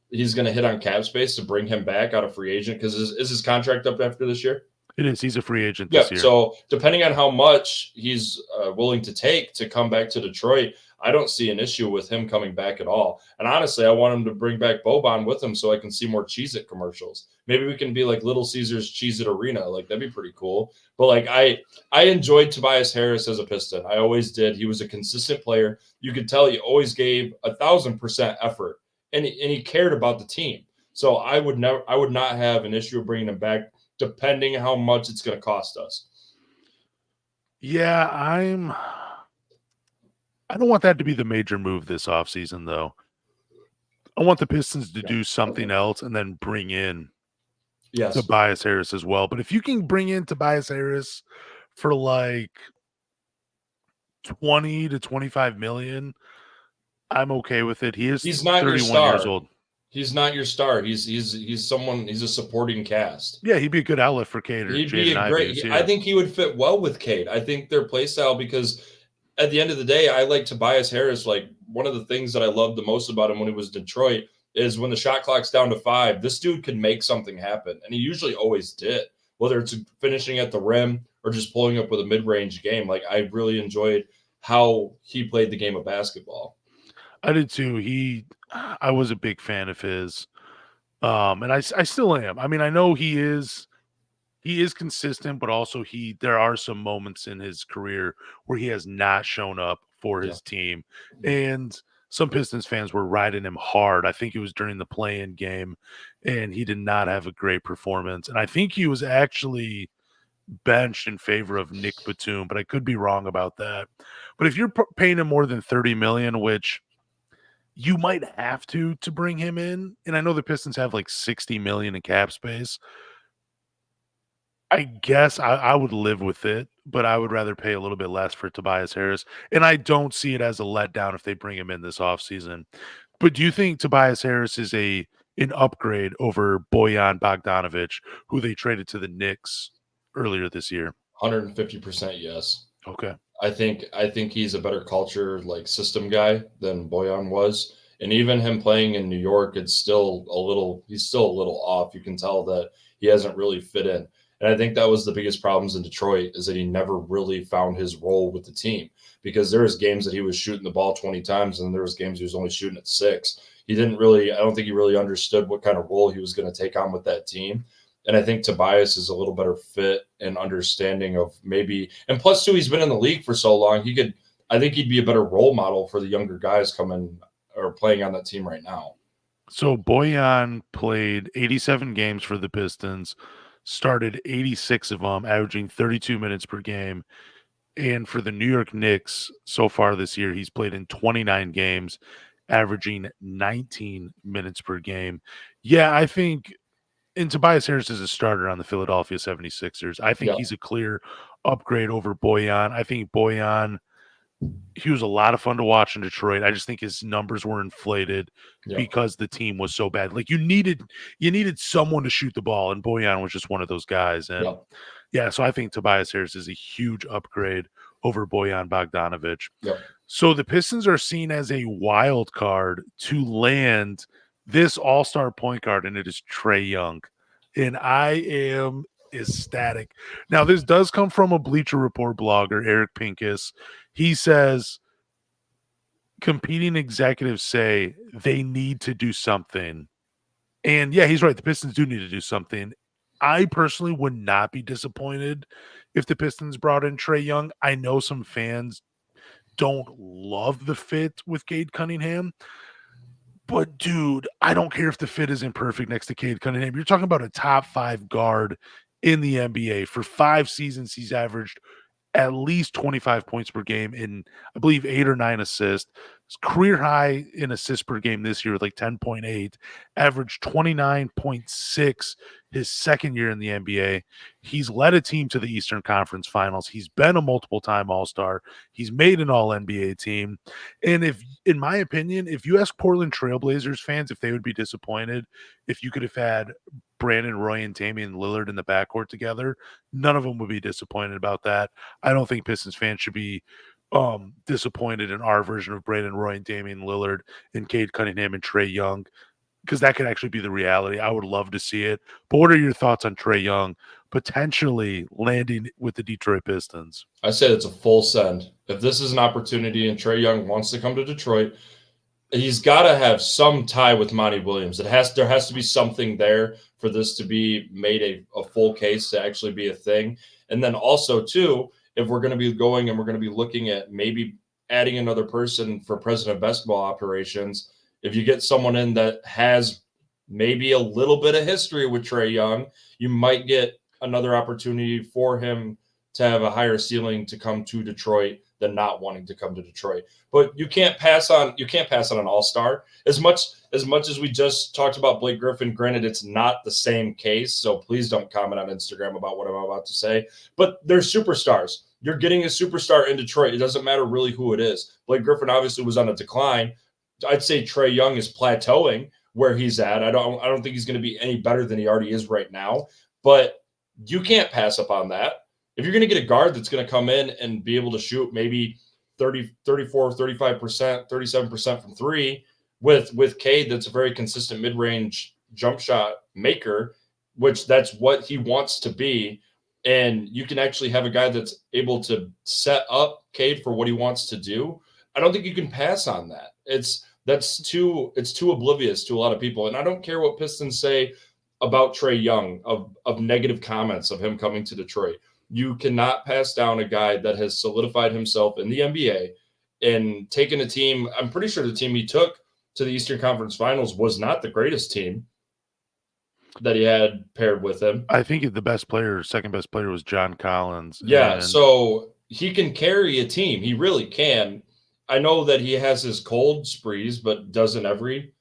he's going to hit on cap space to bring him back out of free agent, because is his contract up after this year? It is. He's a free agent Yeah. this year. So depending on how much he's willing to take to come back to Detroit, I don't see an issue with him coming back at all. And honestly, I want him to bring back Boban with him so I can see more Cheez-It commercials. Maybe we can be like Little Caesars Cheez-It Arena. Like that'd be pretty cool. But like I enjoyed Tobias Harris as a Piston. I always did. He was a consistent player. You could tell he always gave 1,000% effort, and he cared about the team. So I would not have an issue of bringing him back, depending how much it's going to cost us. Yeah, I don't want that to be the major move this offseason, though. I want the Pistons to do something else and then bring in Tobias Harris as well. But if you can bring in Tobias Harris for like 20 to 25 million, I'm okay with it. He's not 31 your star. years old. He's not your star. He's someone. He's a supporting cast. Yeah, he'd be a good outlet for Cade. He'd be a great. I think he would fit well with Cade. I think their play style, because at the end of the day, I like Tobias Harris. Like one of the things that I loved the most about him when he was Detroit is when the shot clock's down to 5, this dude could make something happen, and he usually always did. Whether it's finishing at the rim or just pulling up with a mid-range game, like I really enjoyed how he played the game of basketball. I did too. I was a big fan of his. And I still am. I mean, I know he is consistent, but also there are some moments in his career where he has not shown up for his team. And some Pistons fans were riding him hard. I think it was during the play-in game, and he did not have a great performance. And I think he was actually benched in favor of Nick Batum, but I could be wrong about that. But if you're paying him more than $30 million, which you might have to bring him in, and I know the Pistons have like $60 million in cap space, I guess I would live with it, but I would rather pay a little bit less for Tobias Harris. And I don't see it as a letdown if they bring him in this offseason. But do you think Tobias Harris is an upgrade over Bojan Bogdanovic, who they traded to the Knicks earlier this year? 150% yes. Okay. I think he's a better culture, like system guy than Bojan was. And even him playing in New York, he's still a little off. You can tell that he hasn't really fit in. And I think that was the biggest problems in Detroit is that he never really found his role with the team because there was games that he was shooting the ball 20 times and there was games he was only shooting at 6. He didn't really, I don't think he really understood what kind of role he was going to take on with that team. And I think Tobias is a little better fit and understanding of maybe, and plus too, he's been in the league for so long. I think he'd be a better role model for the younger guys coming or playing on that team right now. So Bojan played 87 games for the Pistons, started 86 of them, averaging 32 minutes per game. And for the New York Knicks so far this year, he's played in 29 games, averaging 19 minutes per game. Yeah, I think, and Tobias Harris is a starter on the Philadelphia 76ers. I think Yeah, he's a clear upgrade over Bojan. I think Bojan, he was a lot of fun to watch in Detroit. I just think his numbers were inflated yeah, because the team was so bad. Like you needed someone to shoot the ball, and Bojan was just one of those guys. yeah, And yeah, so I think Tobias Harris is a huge upgrade over Bojan Bogdanovic. yeah. So the Pistons are seen as a wild card to land this all-star point guard, and it is Trae Young. And I am ecstatic. Now, this does come from a Bleacher Report blogger, Eric Pincus. He says competing executives say they need to do something. And yeah, he's right. The Pistons do need to do something. I personally would not be disappointed if the Pistons brought in Trae Young. I know some fans don't love the fit with Cade Cunningham, but dude, I don't care if the fit isn't perfect next to Cade Cunningham. You're talking about a top 5 guard in the NBA. For 5 seasons, he's averaged at least 25 points per game in, I believe, 8 or 9 assists. His career high in assists per game this year, like 10.8, averaged 29.6 his second year in the NBA. He's led a team to the Eastern Conference Finals. He's been a multiple time All-Star. He's made an All-NBA team. And if, in my opinion, if you ask Portland Trailblazers fans if they would be disappointed if you could have had Brandon Roy and Damian Lillard in the backcourt together, none of them would be disappointed about that. I don't think Pistons fans should be disappointed in our version of Brandon Roy and Damian Lillard and Cade Cunningham and Trae Young, because that could actually be the reality. I would love to see it. But what are your thoughts on Trae Young potentially landing with the Detroit Pistons? I say it's a full send. If this is an opportunity and Trae Young wants to come to Detroit, he's got to have some tie with Monty Williams. There has to be something there for this to be made a full case to actually be a thing. And then also too, if we're going to be going and we're going to be looking at maybe adding another person for president of basketball operations, if you get someone in that has maybe a little bit of history with Trae Young, you might get another opportunity for him to have a higher ceiling to come to Detroit than not wanting to come to Detroit. But you can't pass on an all-star. As much as we just talked about Blake Griffin, granted it's not the same case, so please don't comment on Instagram about what I'm about to say, but they're superstars. You're getting a superstar in Detroit. It doesn't matter really who it is. Blake Griffin obviously was on a decline. I'd say Trae Young is plateauing where he's at. I don't think he's going to be any better than he already is right now, but you can't pass up on that. If you're going to get a guard that's going to come in and be able to shoot maybe 30, 34, 35%, 37% from 3 with Cade, that's a very consistent mid-range jump shot maker, which that's what he wants to be. And you can actually have a guy that's able to set up Cade for what he wants to do. I don't think you can pass on that. It's too oblivious to a lot of people. And I don't care what Pistons say about Trae Young of negative comments of him coming to Detroit. You cannot pass down a guy that has solidified himself in the NBA and taken a team. I'm pretty sure the team he took to the Eastern Conference Finals was not the greatest team that he had paired with him. I think the second best player was John Collins. Yeah, so he can carry a team. He really can. I know that he has his cold sprees, but doesn't every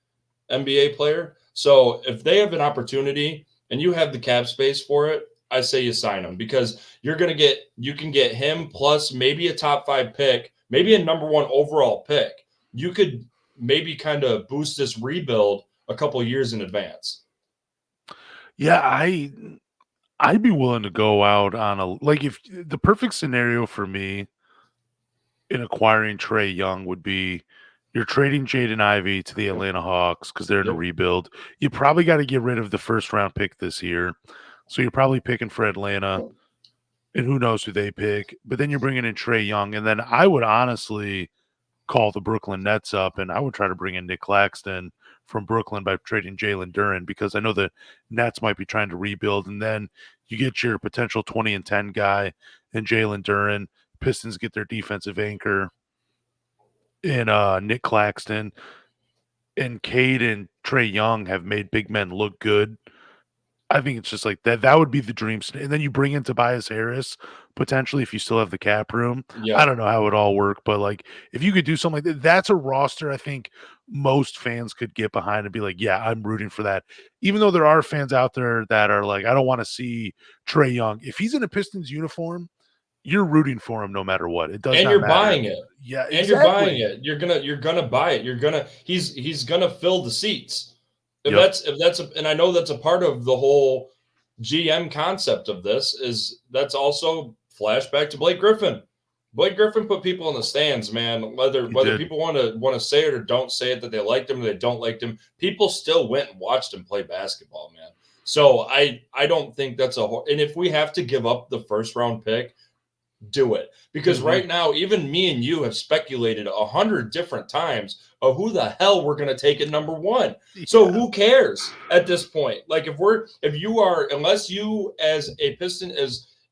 NBA player? So if they have an opportunity and you have the cap space for it, I say you sign him because you can get him plus maybe a top 5 pick, maybe a number 1 overall pick. You could maybe kind of boost this rebuild a couple years in advance. Yeah, I'd be willing to go out on if the perfect scenario for me in acquiring Trae Young would be You're trading Jaden Ivey to the Atlanta Hawks because they're in a Yep. rebuild. You probably got to get rid of the first round pick this year. So you're probably picking for Atlanta, and who knows who they pick. But then you're bringing in Trae Young. And then I would honestly call the Brooklyn Nets up, and I would try to bring in Nick Claxton from Brooklyn by trading Jalen Duren because I know the Nets might be trying to rebuild. And then you get your potential 20-10 guy in Jalen Duren. Pistons get their defensive anchor in Nick Claxton. And Cade and Trae Young have made big men look good. I think it's just like that. That would be the dream. And then you bring in Tobias Harris potentially if you still have the cap room. I Yep. don't know how it all work, but like if you could do something like that, that's a roster I think most fans could get behind and be like, yeah, I'm rooting for that. Even though there are fans out there that are like, I don't want to see Trae Young. If he's in a Pistons uniform, you're rooting for him no matter what. It does And not you're matter. buying it. Yeah, And you're buying exactly. it. You're gonna buy it. He's gonna fill the seats. Yep. And I know that's a part of the whole GM concept of this is that's also flashback to Blake Griffin. Blake Griffin put people in the stands, man. Whether He whether did. people want to say it or don't say it that they liked him or they don't like him, people still went and watched him play basketball, man. So I don't think that's and if we have to give up the first round pick, do it. Because right now, even me and you have speculated 100 different times of who the hell we're going to take at number one. So Yeah. who cares at this point? Like unless you as a Piston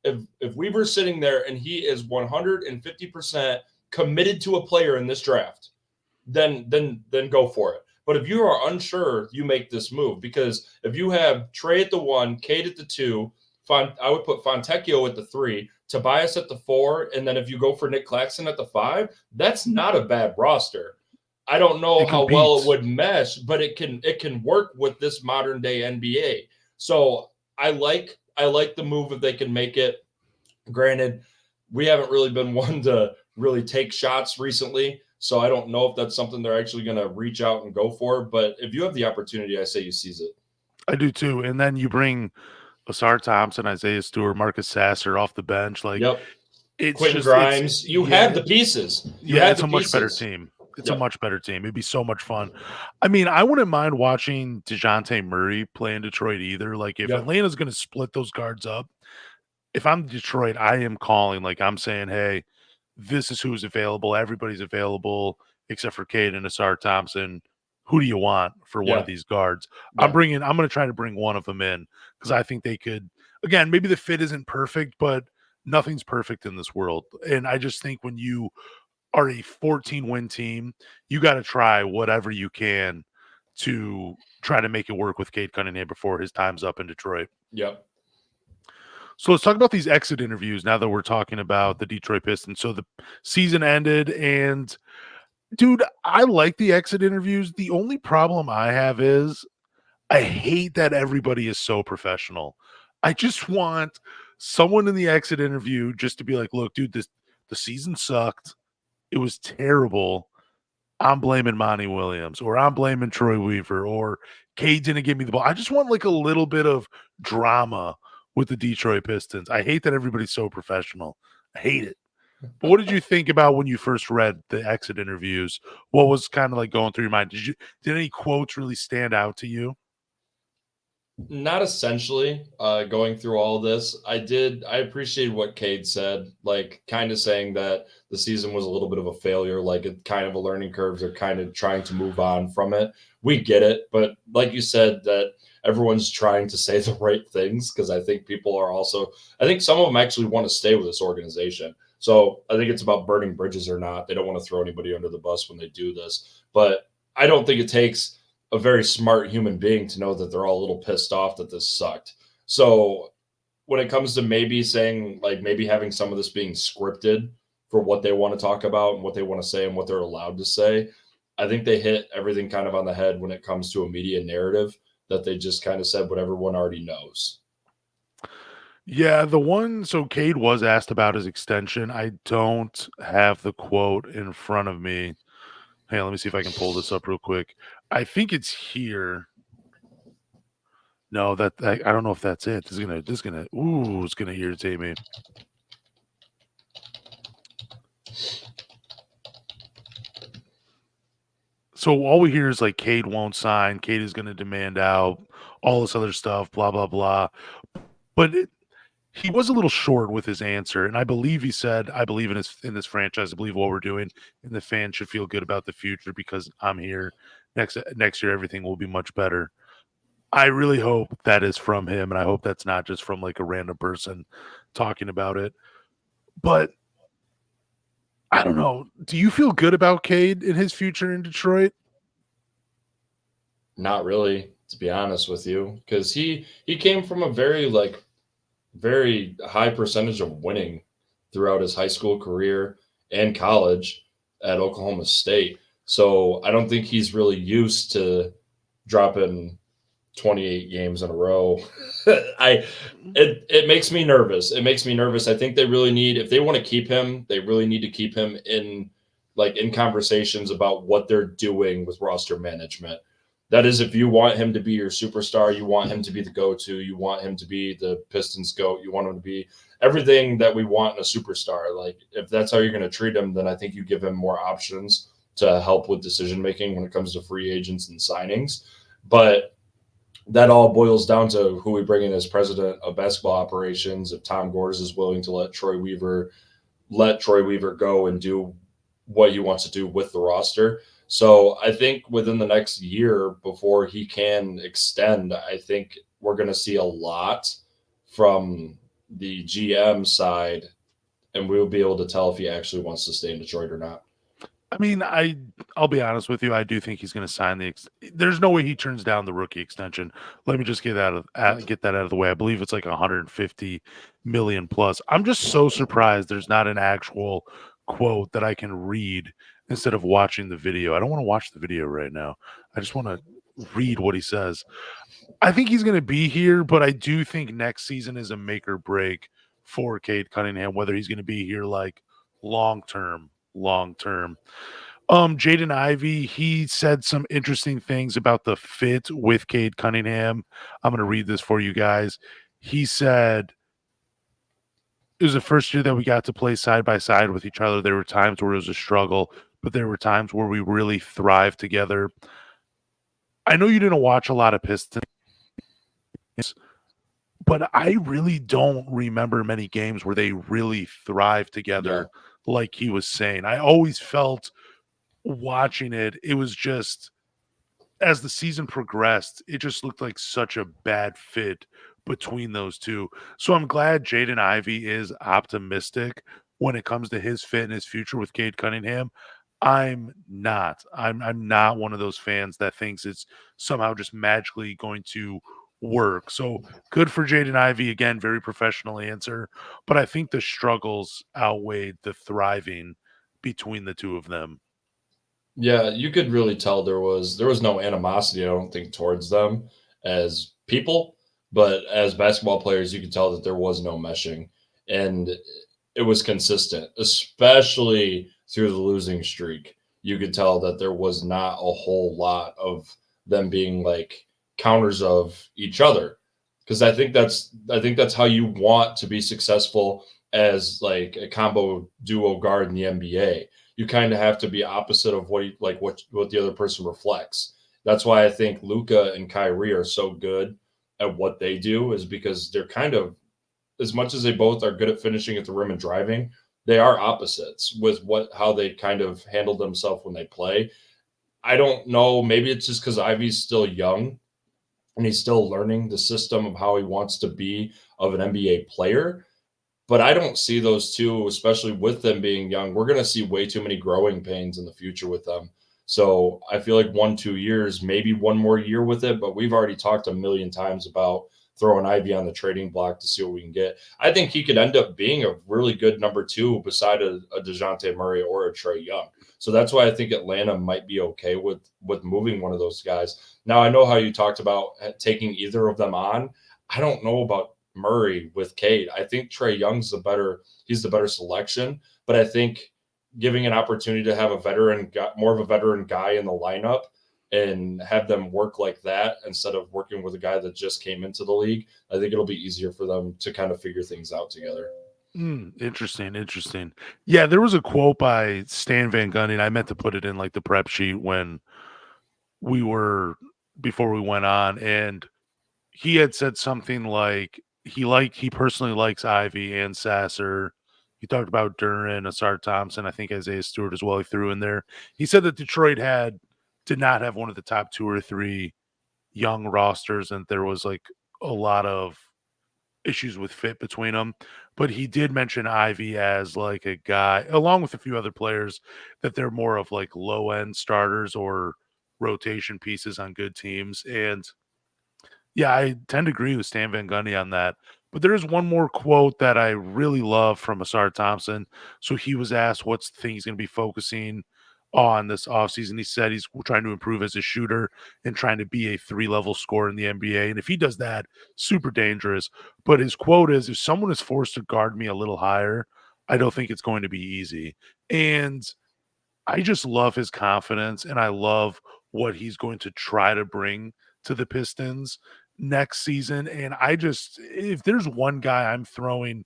if we were sitting there and he is 150% committed to a player in this draft, then go for it. But if you are unsure, you make this move because if you have Trae at the 1, Cade at the 2, I would put Fontecchio at the 3, Tobias at the 4, and then if you go for Nick Claxton at the 5, that's not a bad roster. I don't know It how well it competes. would mesh, but it can work with this modern day NBA. So I like the move if they can make it. Granted, we haven't really been one to really take shots recently, so I don't know if that's something they're actually going to reach out and go for. But if you have the opportunity, I say you seize it. I do too. And then you bring Asar Thompson, Isaiah Stewart, Marcus Sasser off the bench. Like Yep. it's Quentin just it's Grimes, you yeah, had the pieces. You yeah, had it's the a much better pieces. team. It's a Yep. much better team. It'd be so much fun. I mean, I wouldn't mind watching DeJounte Murray play in Detroit either. Like if Yep. Atlanta's gonna split those guards up, if I'm Detroit, I am calling, like I'm saying, hey, this is who's available. Everybody's available except for Cade and Asar Thompson. Who do you want for one of Yeah. these guards? I'm Yeah. going to try to bring one of them in because I think they could. Again, maybe the fit isn't perfect, but nothing's perfect in this world. And I just think when you are a 14-win team, you got to try whatever you can to try to make it work with Cade Cunningham before his time's up in Detroit. Yep. So let's talk about these exit interviews now that we're talking about the Detroit Pistons. So the season ended, and dude, I like the exit interviews. The only problem I have is I hate that everybody is so professional. I just want someone in the exit interview just to be like, look, dude, the season sucked. It was terrible. I'm blaming Monty Williams, or I'm blaming Troy Weaver, or Cade didn't give me the ball. I just want like a little bit of drama with the Detroit Pistons. I hate that everybody's so professional. I hate it. But what did you think about when you first read the exit interviews? What was kind of like going through your mind? Did any quotes really stand out to you? Not essentially going through all of this. I appreciated what Cade said, like kind of saying that the season was a little bit of a failure, like it kind of a learning curve. They're kind of trying to move on from it. We get it. But like you said, that everyone's trying to say the right things because I think people are also, I think some of them actually want to stay with this organization. So I think it's about burning bridges or not. They don't want to throw anybody under the bus when they do this. But I don't think it takes a very smart human being to know that they're all a little pissed off that this sucked. So when it comes to maybe saying, like maybe having some of this being scripted for what they want to talk about and what they want to say and what they're allowed to say, I think they hit everything kind of on the head when it comes to a media narrative that they just kind of said what everyone already knows. Yeah, so Cade was asked about his extension. I don't have the quote in front of me. Hey, let me see if I can pull this up real quick. I think it's here. No, I don't know if that's it. It's gonna irritate me. So all we hear is like Cade won't sign, Cade is going to demand out, all this other stuff, blah blah blah. But he was a little short with his answer, and I believe he said, "I believe in this franchise. I believe what we're doing, and the fans should feel good about the future because I'm here. Next year, everything will be much better." I really hope that is from him, and I hope that's not just from like a random person talking about it. But I don't know. Do you feel good about Cade and his future in Detroit? Not really, to be honest with you, because he came from a very high percentage of winning throughout his high school career and college at Oklahoma State. So I don't think he's really used to dropping 28 games in a row. I it makes me nervous. It makes me nervous. I think they really need, if they want to keep him, they really need to keep him in conversations about what they're doing with roster management. That is, if you want him to be your superstar, you want him to be the go-to, you want him to be the Pistons GOAT, you want him to be everything that we want in a superstar. Like, if that's how you're going to treat him, then I think you give him more options to help with decision making when it comes to free agents and signings. But that all boils down to who we bring in as president of basketball operations. If Tom Gores is willing to let Troy Weaver go and do what he wants to do with the roster. So I think within the next year before he can extend, I think we're going to see a lot from the GM side, and we'll be able to tell if he actually wants to stay in Detroit or not. I mean, I'll be honest with you. I do think he's going to sign there's no way he turns down the rookie extension. Let me just get that out of the way. I believe it's like 150 million plus. I'm just so surprised there's not an actual quote that I can read instead of watching the video. I don't want to watch the video right now. I just want to read what he says. I think he's going to be here, but I do think next season is a make or break for Cade Cunningham, whether he's going to be here like long term, long term. Jaden Ivey, he said some interesting things about the fit with Cade Cunningham. I'm going to read this for you guys. He said, it was the first year that we got to play side by side with each other. There were times where it was a struggle, but there were times where we really thrived together. I know you didn't watch a lot of Pistons, but I really don't remember many games where they really thrive together, like he was saying. I always felt watching it, it was just, as the season progressed, it just looked like such a bad fit between those two. So I'm glad Jaden Ivey is optimistic when it comes to his fit and his future with Cade Cunningham. I'm not. I'm not one of those fans that thinks it's somehow just magically going to work. So good for Jaden Ivey. Again, very professional answer. But I think the struggles outweighed the thriving between the two of them. Yeah, you could really tell there was no animosity, I don't think, towards them as people, but as basketball players, you could tell that there was no meshing, and it was consistent, especially through the losing streak. You could tell that there was not a whole lot of them being like counters of each other, because I think that's how you want to be successful as like a combo duo guard in the NBA. You kind of have to be opposite of what the other person reflects. That's why I think Luca and Kyrie are so good at what they do, is because they're kind of, as much as they both are good at finishing at the rim and driving, they are opposites with how they kind of handle themselves when they play. I don't know, maybe it's just because Ivy's still young and he's still learning the system of how he wants to be of an NBA player. But I don't see those two, especially with them being young. We're going to see way too many growing pains in the future with them. So I feel like 1-2 years, maybe one more year with it. But we've already talked a million times about throwing Ivy on the trading block to see what we can get. I think he could end up being a really good number two beside a DeJounte Murray or a Trae Young. So that's why I think Atlanta might be okay with moving one of those guys. Now, I know how you talked about taking either of them on. I don't know about Murray with Cade. I think Trae Young's he's the better selection, but I think giving an opportunity to have more of a veteran guy in the lineup and have them work like that instead of working with a guy that just came into the league, I think it'll be easier for them to kind of figure things out together. Interesting, interesting. Yeah, there was a quote by Stan Van Gundy. I meant to put it in like the prep sheet when we were before we went on, and he had said something like he personally likes Ivy and Sasser. He talked about Duran, Asar Thompson, I think Isaiah Stewart as well. He threw in there. He said that Detroit did not have one of the top 2 or 3 young rosters, and there was like a lot of issues with fit between them. But he did mention Ivy as like a guy, along with a few other players, that they're more of like low end starters or rotation pieces on good teams. And yeah, I tend to agree with Stan Van Gundy on that. But there is one more quote that I really love from Asar Thompson. So he was asked what's the thing he's going to be focusing on this offseason. He said he's trying to improve as a shooter and trying to be a 3-level scorer in the NBA. And if he does that, super dangerous. But his quote is, if someone is forced to guard me a little higher, I don't think it's going to be easy. And I just love his confidence, and I love what he's going to try to bring to the Pistons next season. And if there's one guy I'm throwing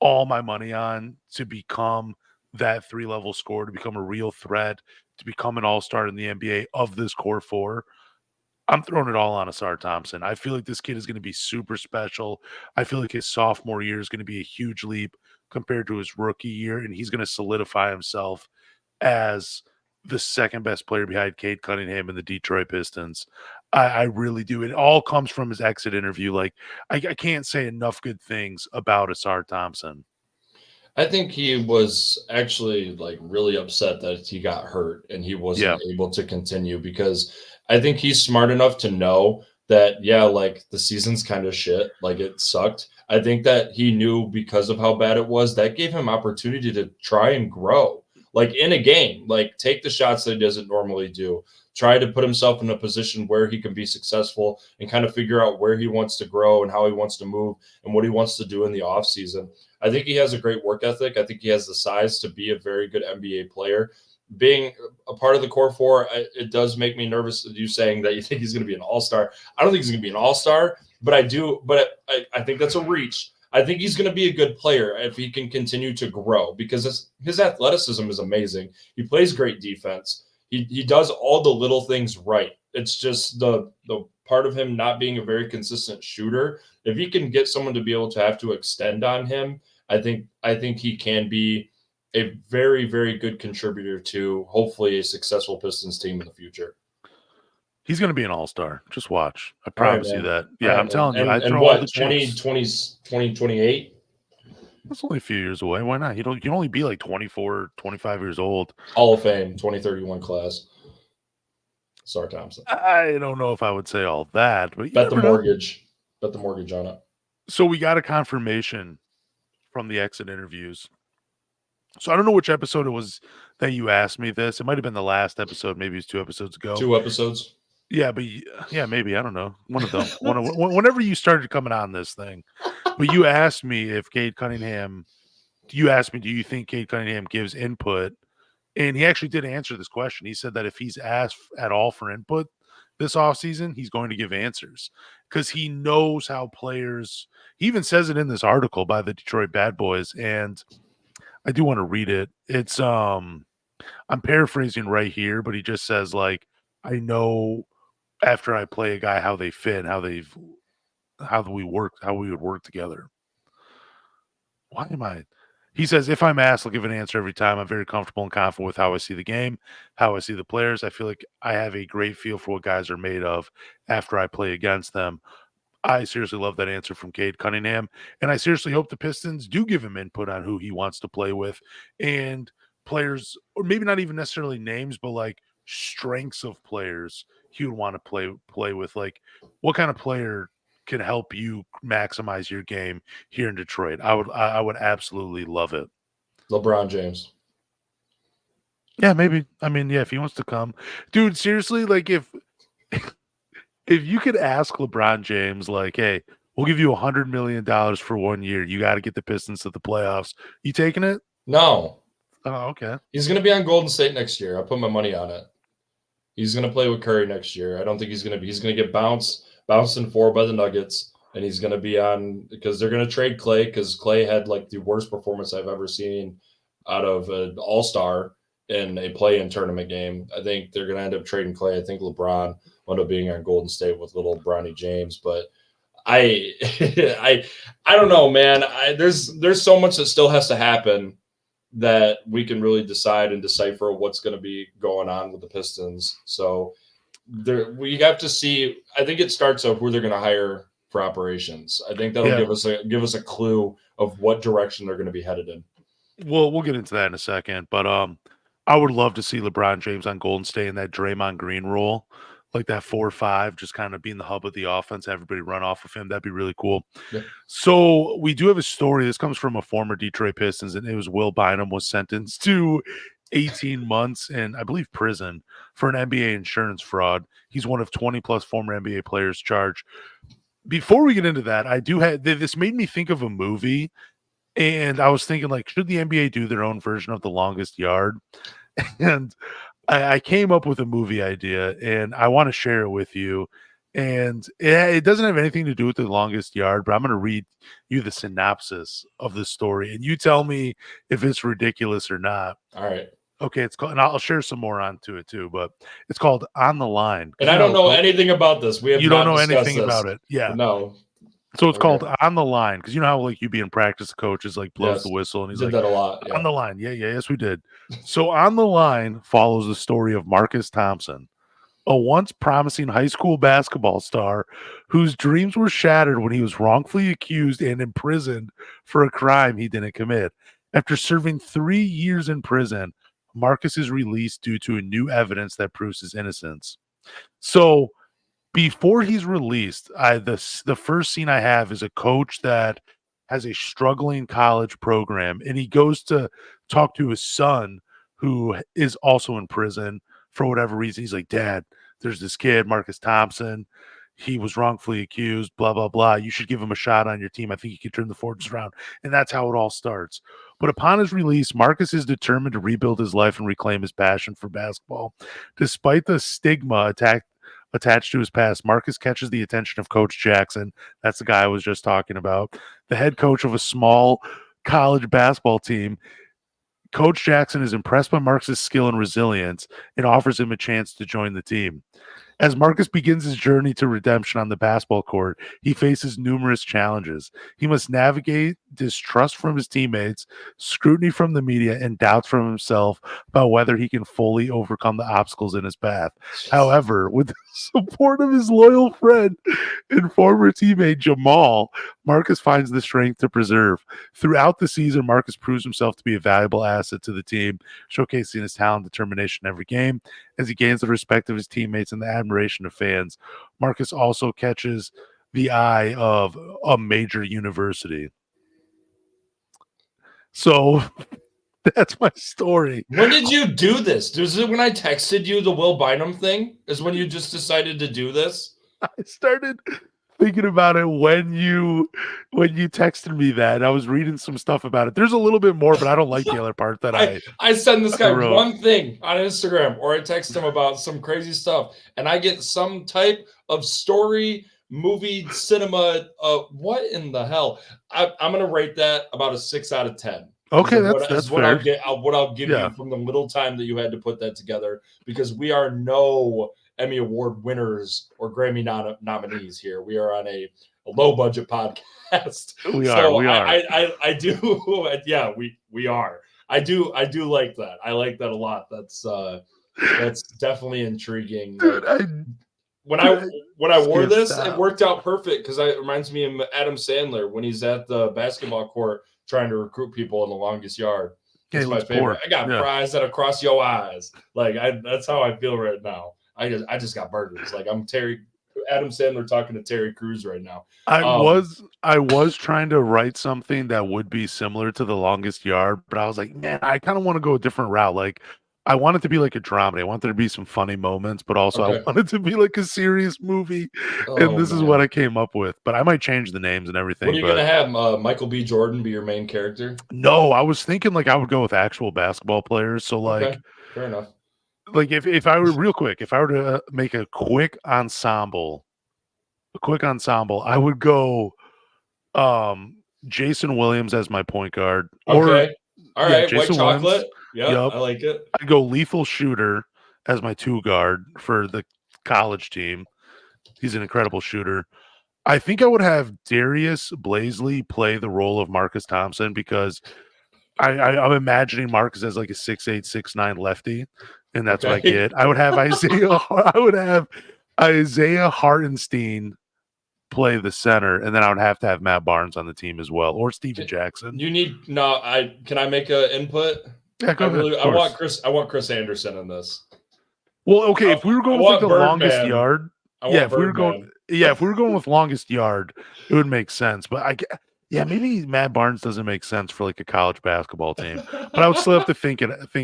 all my money on to become that 3-level scorer, to become a real threat, to become an all-star in the NBA of this core 4, I'm throwing it all on Asar Thompson. I feel like this kid is going to be super special. I feel like his sophomore year is going to be a huge leap compared to his rookie year, and he's going to solidify himself as the second best player behind Cade Cunningham and the Detroit Pistons. I really do. It all comes from his exit interview. Like, I can't say enough good things about Asar Thompson. I think he was actually like really upset that he got hurt and he wasn't able to continue, because I think he's smart enough to know that, yeah, like the season's kind of shit, like it sucked. I think that he knew, because of how bad it was, that gave him opportunity to try and grow, like in a game, like take the shots that he doesn't normally do, try to put himself in a position where he can be successful and kind of figure out where he wants to grow and how he wants to move and what he wants to do in the offseason. I think he has a great work ethic. I think he has the size to be a very good NBA player. Being a part of the core 4, it does make me nervous. You saying that you think he's going to be an all-star. I don't think he's going to be an all-star, but I do. But I think that's a reach. I think he's going to be a good player if he can continue to grow, because his athleticism is amazing. He plays great defense. He does all the little things right. It's just the part of him not being a very consistent shooter. If he can get someone to be able to have to extend on him, I think he can be a very, very good contributor to hopefully a successful Pistons team in the future. He's going to be an all-star. Just watch. I All right, promise you man. that. All Yeah, right, I'm man. telling you, I And throw all what, the chips. 2028? That's only a few years away. Why not? You can only be like 24, 25 years old. Hall of Fame, 2031 class. Asar Thompson. I don't know if I would say all that, but you Bet the never know. mortgage. Bet the mortgage on it. So we got a confirmation from the exit interviews. So I don't know which episode it was that you asked me this. It might have been the last episode. Maybe it was 2 episodes ago. 2 episodes. Yeah, but yeah, maybe, I don't know. One of them. Whenever you started coming on this thing. But you asked me if Cade Cunningham. You asked me, do you think Cade Cunningham gives input? And he actually did answer this question. He said that if he's asked at all for input this offseason, he's going to give answers, because he knows how players. He even says it in this article by the Detroit Bad Boys, and I do want to read it. It's I'm paraphrasing right here, but he just says, like, I know after I play a guy how they fit, how we would work together. Why am I? He says, if I'm asked, I'll give an answer every time. I'm very comfortable and confident with how I see the game, how I see the players. I feel like I have a great feel for what guys are made of after I play against them. I seriously love that answer from Cade Cunningham. And I seriously hope the Pistons do give him input on who he wants to play with, and players, or maybe not even necessarily names, but like strengths of players he would want to play with. Like, what kind of player can help you maximize your game here in Detroit? I would absolutely love it. LeBron James. Yeah, maybe. I mean, yeah, if he wants to come. Dude, seriously, like if you could ask LeBron James, like, hey, we'll give you $100 million for 1 year. You got to get the Pistons to the playoffs. You taking it? No. Oh, okay. He's going to be on Golden State next year. I put my money on it. He's going to play with Curry next year. I don't think he's going to get bounced in 4 by the Nuggets. And he's going to be on, because they're going to trade Clay, because Clay had like the worst performance I've ever seen out of an all-star. in a play-in tournament game. I think they're going to end up trading Clay. I think LeBron will end up being on Golden State with little Bronny James, but I I don't know, man. There's so much that still has to happen that we can really decide and decipher what's going to be going on with the Pistons. So we have to see. I think it starts out who they're going to hire for operations. I think that'll give us a clue of what direction they're going to be headed in. Well, we'll get into that in a second, but I would love to see LeBron James on Golden State in that Draymond Green role, like that 4-5, just kind of being the hub of the offense. Everybody run off of him. That'd be really cool. Yeah. So we do have a story. This comes from a former Detroit Pistons, and it was Will Bynum was sentenced to 18 months in, I believe, prison for an NBA insurance fraud. He's one of 20 plus former NBA players charged. Before we get into that, I do have this made me think of a movie. And I was thinking, like, should the NBA do their own version of The Longest Yard? And I came up with a movie idea, and I want to share it with you. And it doesn't have anything to do with The Longest Yard, but I'm going to read you the synopsis of the story, and you tell me if it's ridiculous or not. All right. Okay, it's called, and I'll share some more onto it too, but it's called On the Line. And I don't know anything about this. You don't know anything about it. Yeah. No. So it's called On the Line, because you know how like you be in practice, the coach is like blows the whistle and he's like, that a lot. Yeah. On the Line. Yes, we did. So On the Line follows the story of Marcus Thompson, a once promising high school basketball star whose dreams were shattered when he was wrongfully accused and imprisoned for a crime he didn't commit. After serving 3 years in prison, Marcus is released due to new evidence that proves his innocence. So before he's released, the first scene I have is a coach that has a struggling college program, and he goes to talk to his son who is also in prison for whatever reason. He's like, Dad, there's this kid, Marcus Thompson. He was wrongfully accused, blah, blah, blah. You should give him a shot on your team. I think he can turn the fortunes around. And that's how it all starts. But upon his release, Marcus is determined to rebuild his life and reclaim his passion for basketball. Despite the stigma attached to his past, Marcus catches the attention of Coach Jackson. That's the guy I was just talking about, the head coach of a small college basketball team. Coach Jackson is impressed by Marcus's skill and resilience and offers him a chance to join the team. As Marcus begins his journey to redemption on the basketball court, he faces numerous challenges. He must navigate distrust from his teammates, scrutiny from the media, and doubts from himself about whether he can fully overcome the obstacles in his path. However, with the support of his loyal friend and former teammate Jamal, Marcus finds the strength to persevere. Throughout the season, Marcus proves himself to be a valuable asset to the team, showcasing his talent and determination in every game. As he gains the respect of his teammates and the admiration of fans, Marcus also catches the eye of a major university. So that's my story. When did you do this? Was it when I texted you the Will Bynum thing? Is when you just decided to do this? I started thinking about it when you texted me that. I was reading some stuff about it. There's a little bit more, but I don't like the other part that I send this guy one thing on Instagram, or I text him about some crazy stuff, and I get some type of story, movie, cinema. What in the hell? I'm gonna rate that about a 6 out of 10. Okay, that's what fair. I'll give you from the little time that you had to put that together, because we are no Emmy Award winners or Grammy nominees here. We are on a low budget podcast. We are. I do. Yeah, we are. I do like that. I like that a lot. That's definitely intriguing. Dude, when I wore this, it worked out perfect, because it reminds me of Adam Sandler when he's at the basketball court trying to recruit people in The Longest Yard. It's my favorite. Poor. I got fries that across your eyes. Like that's how I feel right now. I just got burgers. Like I'm Adam Sandler talking to Terry Crews right now. I was trying to write something that would be similar to The Longest Yard, but I was like, man, I kind of want to go a different route. Like I want it to be like a dramedy. I want there to be some funny moments, but also I want it to be like a serious movie. And this is what I came up with. But I might change the names and everything. What are you gonna have? Michael B. Jordan be your main character? No, I was thinking like I would go with actual basketball players. So like, fair enough. Like if I were real quick, if I were to make a quick ensemble, I would go Jason Williams as my point guard. Okay. All right. Jason White chocolate. Williams. Yeah, Yup. I like it. I'd go lethal shooter as my 2 guard for the college team. He's an incredible shooter. I think I would have Darius Blazley play the role of Marcus Thompson because I'm imagining Marcus as like a 6'8", 6'9" lefty, and that's what I Okay. get. I would have Isaiah Hartenstein play the center, and then I would have to have Matt Barnes on the team as well, or Steven Jackson. Can I make an input? Yeah, go ahead. Of course. I want Chris Anderson in this. Well, okay, if we were going with like the longest yard, if we were going with longest yard, it would make sense. But maybe Matt Barnes doesn't make sense for like a college basketball team. But I would still have to think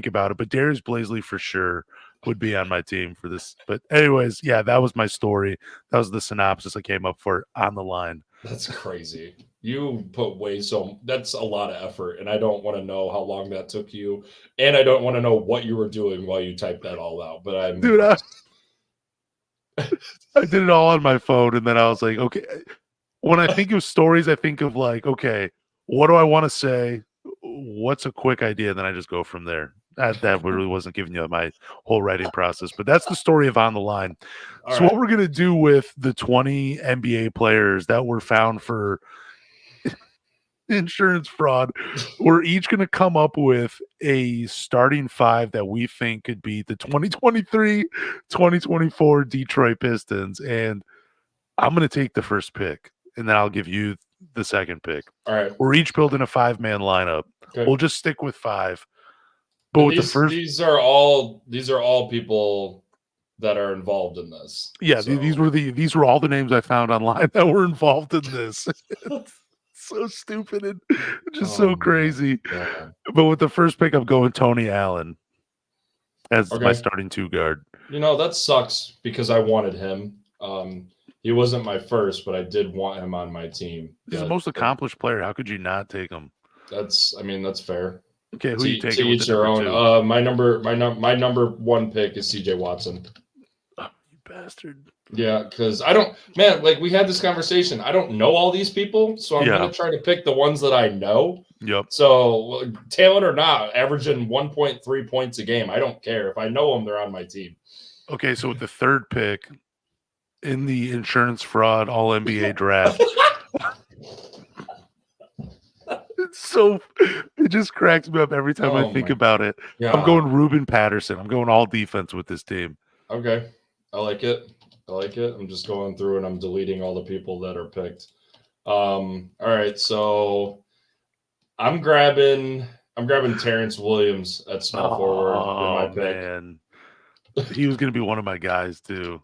about it. But Darius Blazley for sure would be on my team for this. But anyways, yeah, that was my story. That was the synopsis I came up for On the Line. That's crazy. You put that's a lot of effort, and I don't want to know how long that took you, and I don't want to know what you were doing while you typed that all out. But I did it all on my phone, and then I was like, okay. When I think of stories, I think of like, okay, what do I want to say? What's a quick idea? And then I just go from there. That really wasn't giving you my whole writing process, but that's the story of On the Line. All so right. what we're going to do with the 20 NBA players that were found for insurance fraud, we're each going to come up with a starting 5 that we think could be the 2023-2024 Detroit Pistons. And I'm going to take the first pick, and then I'll give you the second pick. All right. We're each building a 5-man lineup. Okay. We'll just stick with 5. But with these are all people that are involved in this. Yeah, so. these were all the names I found online that were involved in this. So stupid and just so crazy. But with the first pick, I'm going Tony Allen as my starting 2 guard. That sucks because I wanted him. He wasn't my first, but I did want him on my team. He's the most accomplished player. How could you not take him? That's fair. Okay, who you taking? To each their own. My number 1 pick is CJ Watson. Oh, you bastard. Yeah, because we had this conversation. I don't know all these people, so I'm going to try to pick the ones that I know. Yep. So, talent or not, averaging 1.3 points a game, I don't care. If I know them, they're on my team. Okay, so with the third pick in the insurance fraud All-NBA draft, it just cracks me up every time I think about it. Yeah. I'm going Ruben Patterson. I'm going all defense with this team. Okay. I like it. I'm just going through and I'm deleting all the people that are picked. All right, so I'm grabbing Terrence Williams at small forward with my pick. Man. He was going to be one of my guys too.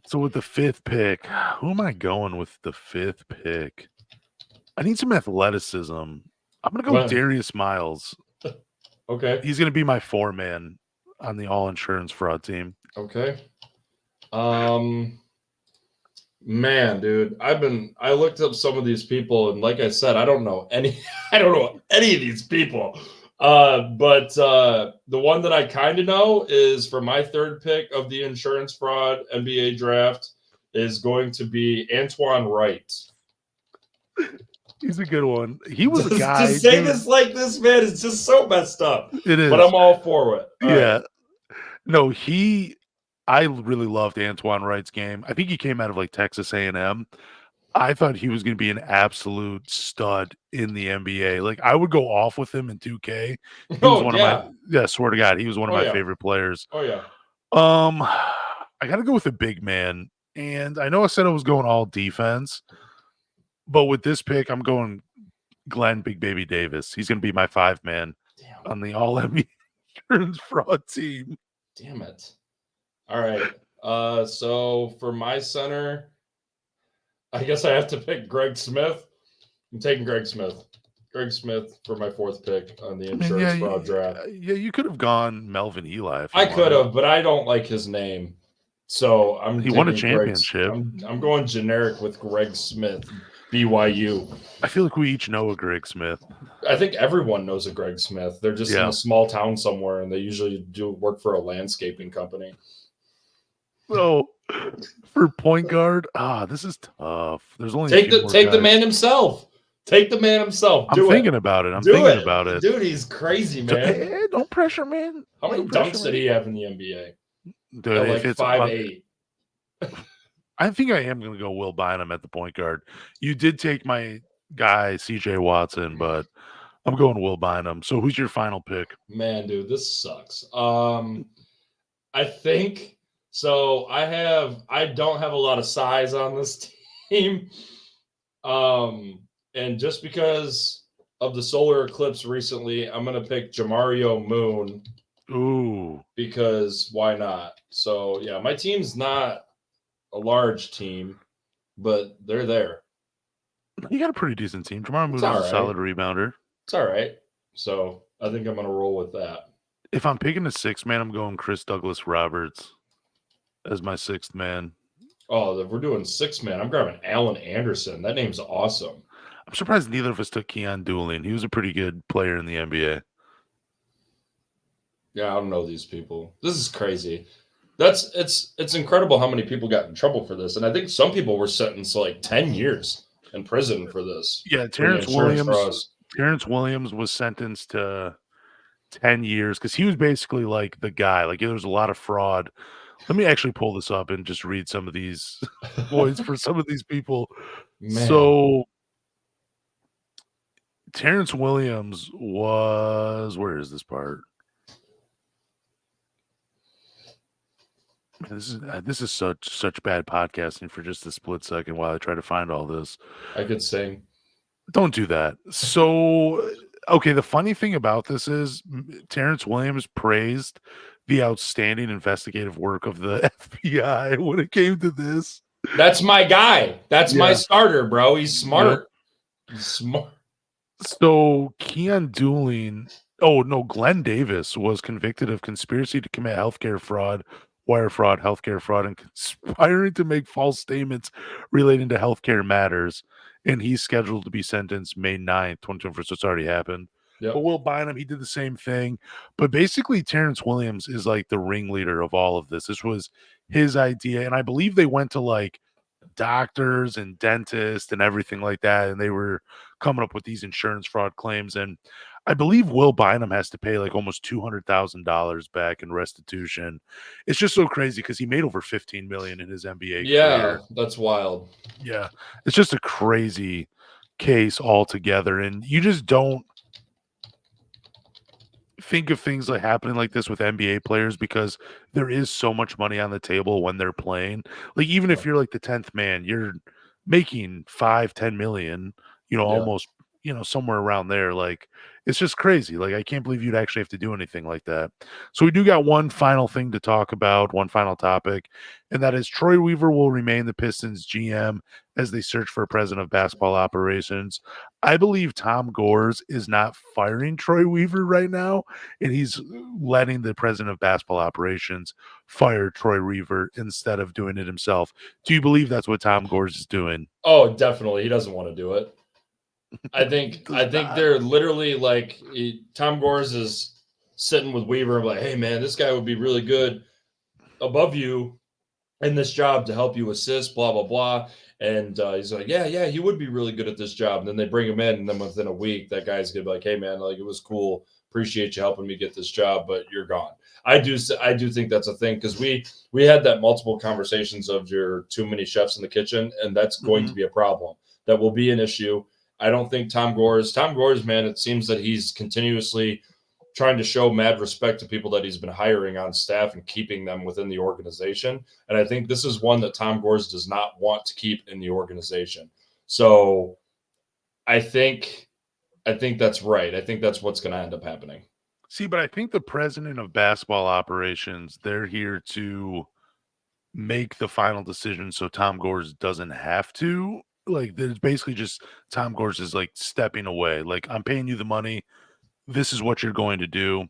So with the 5th pick, who am I going with the 5th pick? I need some athleticism. I'm going to go with Darius Miles. Okay. He's going to be my 4-man on the all insurance fraud team. Okay. Man, dude, I looked up some of these people, and like I said, I don't know any of these people. But the one that I kind of know is for my 3rd pick of the insurance fraud NBA draft is going to be Antoine Wright. He's a good one. He was a guy. To say this like this, man, is just so messed up. It is. But I'm all for it. Yeah. No, I really loved Antoine Wright's game. I think he came out of like Texas A&M. I thought he was going to be an absolute stud in the NBA. Like I would go off with him in 2K. He was one of my swear to God, he was one of my favorite players. Oh yeah. I got to go with a big man. And I know I said I was going all defense, but with this pick, I'm going Glenn Big Baby Davis. He's going to be my 5-man on the all NBA insurance fraud team. Damn it. All right. So for my center, I guess I have to pick Greg Smith. I'm taking Greg Smith. Greg Smith for my 4th pick on the insurance fraud draft. Yeah, you could have gone Melvin Eli. I could have, but I don't like his name. So he won a championship. I'm going generic with Greg Smith, BYU. I feel like we each know a Greg Smith. I think everyone knows a Greg Smith. They're just in a small town somewhere, and they usually do work for a landscaping company. So for point guard, this is tough. There's only take the man himself. Take the man himself. I'm Do thinking it. about it. I'm Do thinking it. about it. Dude, he's crazy, man. Don't pressure, man. How many Don't pressure, dunks did man. he have in the NBA? Dude, At if like it's 5'8". I think I am going to go Will Bynum at the point guard. You did take my guy, CJ Watson, but I'm going Will Bynum. So who's your final pick? Man, dude, this sucks. I think so. I don't have a lot of size on this team. And just because of the solar eclipse recently, I'm gonna pick Jamario Moon. Ooh. Because why not? So yeah, my team's not a large team, but they're there. You got a pretty decent team. Jamario Moon is all a right. solid rebounder. It's all right. So I think I'm gonna roll with that. If I'm picking a sixth man, I'm going Chris Douglas Roberts as my sixth man. Oh, if we're doing 6-man, I'm grabbing Allen Anderson. That name's awesome. I'm surprised neither of us took Keon Dooling. He was a pretty good player in the NBA. Yeah, I don't know these people. This is crazy. It's incredible how many people got in trouble for this, and I think some people were sentenced to like 10 years in prison for this. Yeah, Terrence Williams was sentenced to 10 years because he was basically like the guy. Like there was a lot of fraud. Let me actually pull this up and just read some of these voids for some of these people. Man. So Terrence Williams was, where is this part? This is such bad podcasting for just a split second while I try to find all this. I could sing. Don't do that. So, okay, the funny thing about this is Terrence Williams praised the outstanding investigative work of the FBI when it came to this. That's my guy. That's my starter, bro. He's smart. Yeah. He's smart. So Keon Dooling, Glenn Davis was convicted of conspiracy to commit healthcare fraud, wire fraud, healthcare fraud, and conspiring to make false statements relating to healthcare matters. And he's scheduled to be sentenced May 9th, 2024. So it's already happened. Yep. But Will Bynum, he did the same thing. But basically, Terrence Williams is like the ringleader of all of this. This was his idea. And I believe they went to like doctors and dentists and everything like that. And they were coming up with these insurance fraud claims. And I believe Will Bynum has to pay like almost $200,000 back in restitution. It's just so crazy because he made over $15 million in his NBA career. That's wild. Yeah, it's just a crazy case altogether, and you just don't think of things like happening like this with NBA players because there is so much money on the table when they're playing. Like even if you're like the 10th man, you're making 5-10 million, almost, somewhere around there. Like it's just crazy. Like I can't believe you'd actually have to do anything like that. So we do got one final thing to talk about, one final topic, and that is Troy Weaver will remain the Pistons GM as they search for a president of basketball operations. I believe Tom Gores is not firing Troy Weaver right now, and he's letting the president of basketball operations fire Troy Weaver instead of doing it himself. Do you believe that's what Tom Gores is doing? Oh, definitely. He doesn't want to do it. I think they're literally like Tom Gores is sitting with Weaver like, hey man, this guy would be really good above you in this job to help you assist, blah blah blah. And he's like, yeah, he would be really good at this job. And then they bring him in, and then within a week, that guy's gonna be like, hey man, like it was cool, appreciate you helping me get this job, but you're gone. I do think that's a thing because we had that multiple conversations of your too many chefs in the kitchen, and that's going to be a problem. That will be an issue. I don't think Tom Gores, man, it seems that he's continuously trying to show mad respect to people that he's been hiring on staff and keeping them within the organization. And I think this is one that Tom Gores does not want to keep in the organization. So I think that's right. I think that's what's going to end up happening. See, but I think the president of basketball operations, they're here to make the final decision so Tom Gores doesn't have to. Like, there's basically just Tom Gores is like stepping away. Like, I'm paying you the money. This is what you're going to do.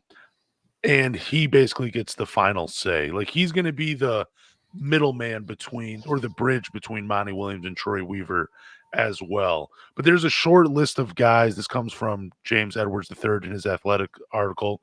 And he basically gets the final say. Like, he's going to be the middleman between, or the bridge between Monty Williams and Troy Weaver as well. But there's a short list of guys. This comes from James Edwards III in his Athletic article.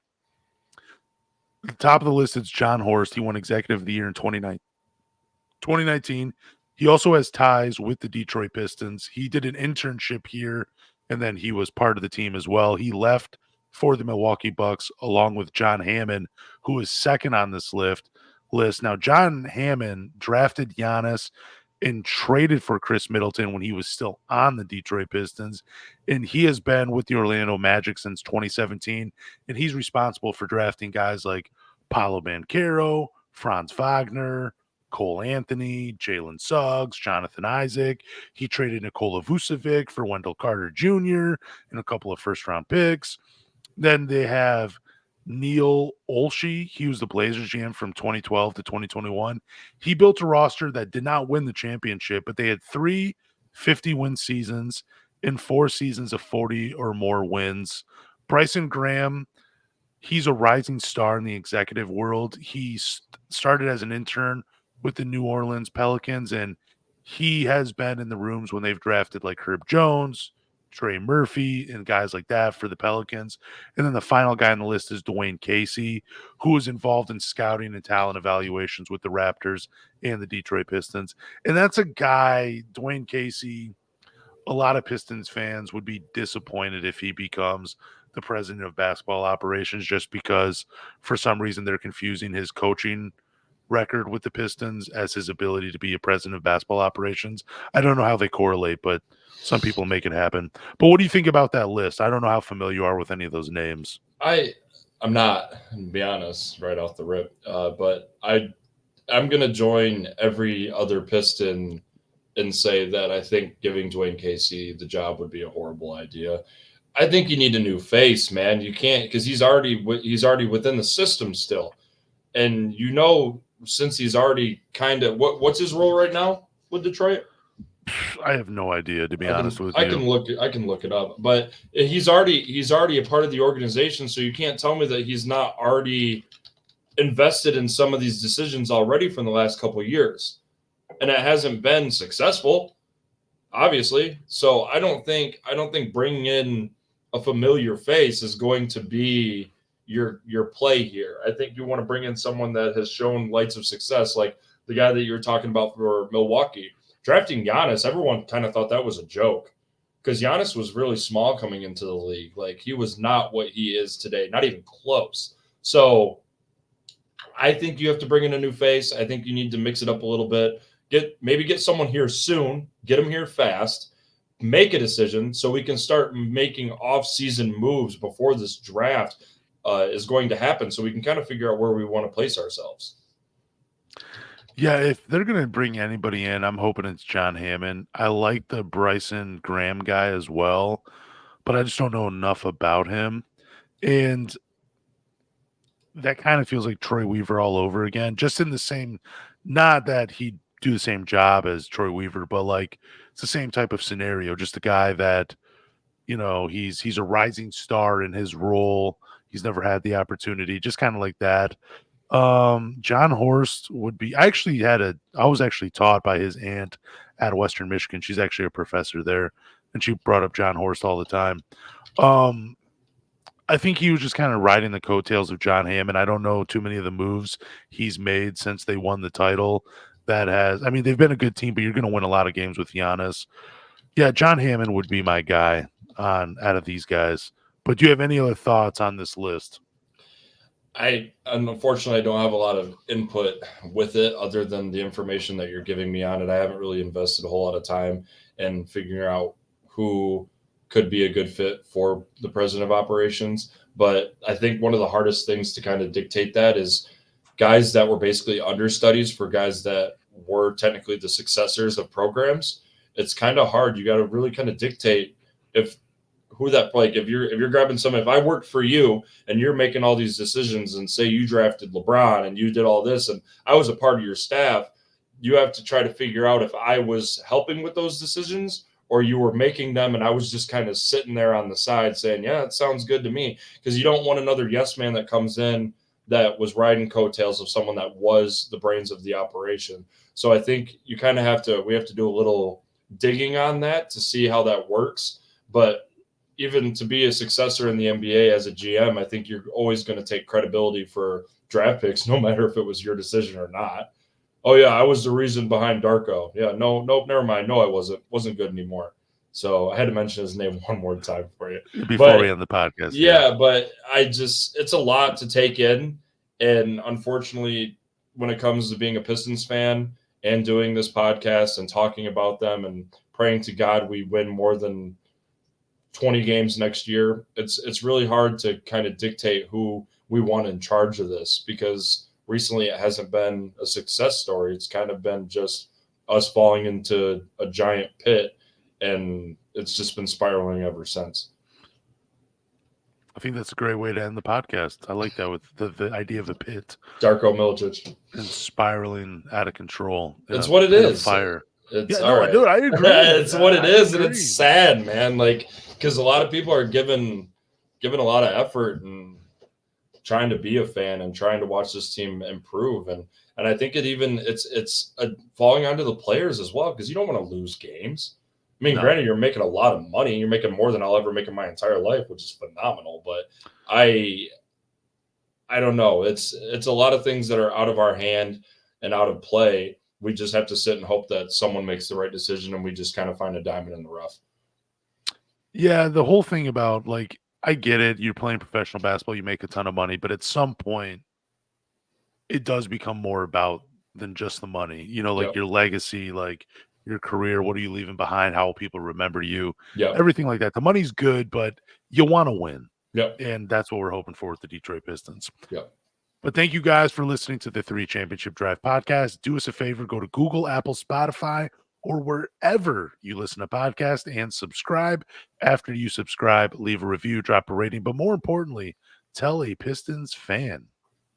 At the top of the list is John Horst. He won Executive of the Year in 2019. He also has ties with the Detroit Pistons. He did an internship here and then he was part of the team as well. He left for the Milwaukee Bucks along with John Hammond, who is second on this list. Now, John Hammond drafted Giannis and traded for Chris Middleton when he was still on the Detroit Pistons. And he has been with the Orlando Magic since 2017. And he's responsible for drafting guys like Paolo Banchero, Franz Wagner, Cole Anthony, Jalen Suggs, Jonathan Isaac. He traded Nikola Vucevic for Wendell Carter Jr. and a couple of first-round picks. Then they have Neil Olshey. He was the Blazers GM from 2012 to 2021. He built a roster that did not win the championship, but they had 3 50-win seasons and 4 seasons of 40 or more wins. Bryson Graham, he's a rising star in the executive world. He started as an intern with the New Orleans Pelicans, and he has been in the rooms when they've drafted like Herb Jones, Trey Murphy, and guys like that for the Pelicans. And then the final guy on the list is Dwayne Casey, who was involved in scouting and talent evaluations with the Raptors and the Detroit Pistons. And that's a guy, Dwayne Casey, a lot of Pistons fans would be disappointed if he becomes the president of basketball operations, just because for some reason they're confusing his coaching record with the Pistons as his ability to be a president of basketball operations. I don't know how they correlate, but some people make it happen. But what do you think about that list? I don't know how familiar you are with any of those names. I'm not, to be honest, right off the rip. But I'm gonna join every other Piston and say that I think giving Dwayne Casey the job would be a horrible idea. I think you need a new face, man. You can't, because he's already within the system still, and since he's already kind of what's his role right now with Detroit. I have no idea, to be honest with you. I can look it up, but he's already a part of the organization, so you can't tell me that he's not already invested in some of these decisions already from the last couple of years, and it hasn't been successful, obviously. So I don't think bringing in a familiar face is going to be your play here. I think you want to bring in someone that has shown lights of success, like the guy that you were talking about for Milwaukee. Drafting Giannis, everyone kind of thought that was a joke because Giannis was really small coming into the league. Like, he was not what he is today, not even close. So I think you have to bring in a new face. I think you need to mix it up a little bit. Get someone here soon, get them here fast, make a decision so we can start making off-season moves before this draft is going to happen, so we can kind of figure out where we want to place ourselves. Yeah, if they're going to bring anybody in, I'm hoping it's John Hammond. I like the Bryson Graham guy as well, but I just don't know enough about him. And that kind of feels like Troy Weaver all over again, just in the same, not that he'd do the same job as Troy Weaver, but like it's the same type of scenario. Just a guy that, he's a rising star in his role. He's never had the opportunity, just kind of like that. John Horst would be. I was actually taught by his aunt at Western Michigan. She's actually a professor there, and she brought up John Horst all the time. I think he was just kind of riding the coattails of John Hammond. I don't know too many of the moves he's made since they won the title. They've been a good team, but you're going to win a lot of games with Giannis. Yeah, John Hammond would be my guy out of these guys. But do you have any other thoughts on this list? Unfortunately, I don't have a lot of input with it other than the information that you're giving me on it. I haven't really invested a whole lot of time in figuring out who could be a good fit for the president of operations. But I think one of the hardest things to kind of dictate that is guys that were basically understudies for guys that were technically the successors of programs. It's kind of hard. You got to really kind of dictate if you're grabbing if I worked for you and you're making all these decisions and say you drafted LeBron and you did all this and I was a part of your staff, you have to try to figure out if I was helping with those decisions or you were making them and I was just kind of sitting there on the side saying, yeah, it sounds good to me. Because you don't want another yes man that comes in that was riding coattails of someone that was the brains of the operation. So I think we have to do a little digging on that to see how that works. But even to be a successor in the NBA as a GM, I think you're always going to take credibility for draft picks, no matter if it was your decision or not. Oh yeah, I was the reason behind Darko. Yeah, no, never mind. No, I wasn't good anymore. So I had to mention his name one more time for you. Before we But end the podcast. yeah, but it's a lot to take in. And unfortunately, when it comes to being a Pistons fan and doing this podcast and talking about them and praying to God we win more than 20 games next year, it's really hard to kind of dictate who we want in charge of this, because recently it hasn't been a success story. It's kind of been just us falling into a giant pit, and it's just been spiraling ever since. I think that's a great way to end the podcast. I like that, with the idea of a pit. Darko Milicic. And spiraling out of control. It's what it is. Fire. It's yeah, all no, right. Dude, I agree. It's what it is, agree. and it's sad, man. Like, because a lot of people are giving a lot of effort and trying to be a fan and trying to watch this team improve, and I think it's falling onto the players as well, because you don't want to lose games. I mean, granted, you're making a lot of money. You're making more than I'll ever make in my entire life, which is phenomenal. But I don't know. It's a lot of things that are out of our hand and out of play. We just have to sit and hope that someone makes the right decision, and we just kind of find a diamond in the rough. Yeah, the whole thing about, like, I get it. You're playing professional basketball. You make a ton of money. But at some point, it does become more about than just the money. You know, like your legacy, like your career. What are you leaving behind? How will people remember you? Everything like that. The money's good, but you want to win. And that's what we're hoping for with the Detroit Pistons. But thank you guys for listening to the 3 Championship Drive podcast. Do us a favor, go to Google, Apple, Spotify, or wherever you listen to podcasts, and subscribe. After you subscribe, leave a review, drop a rating, but more importantly, tell a Pistons fan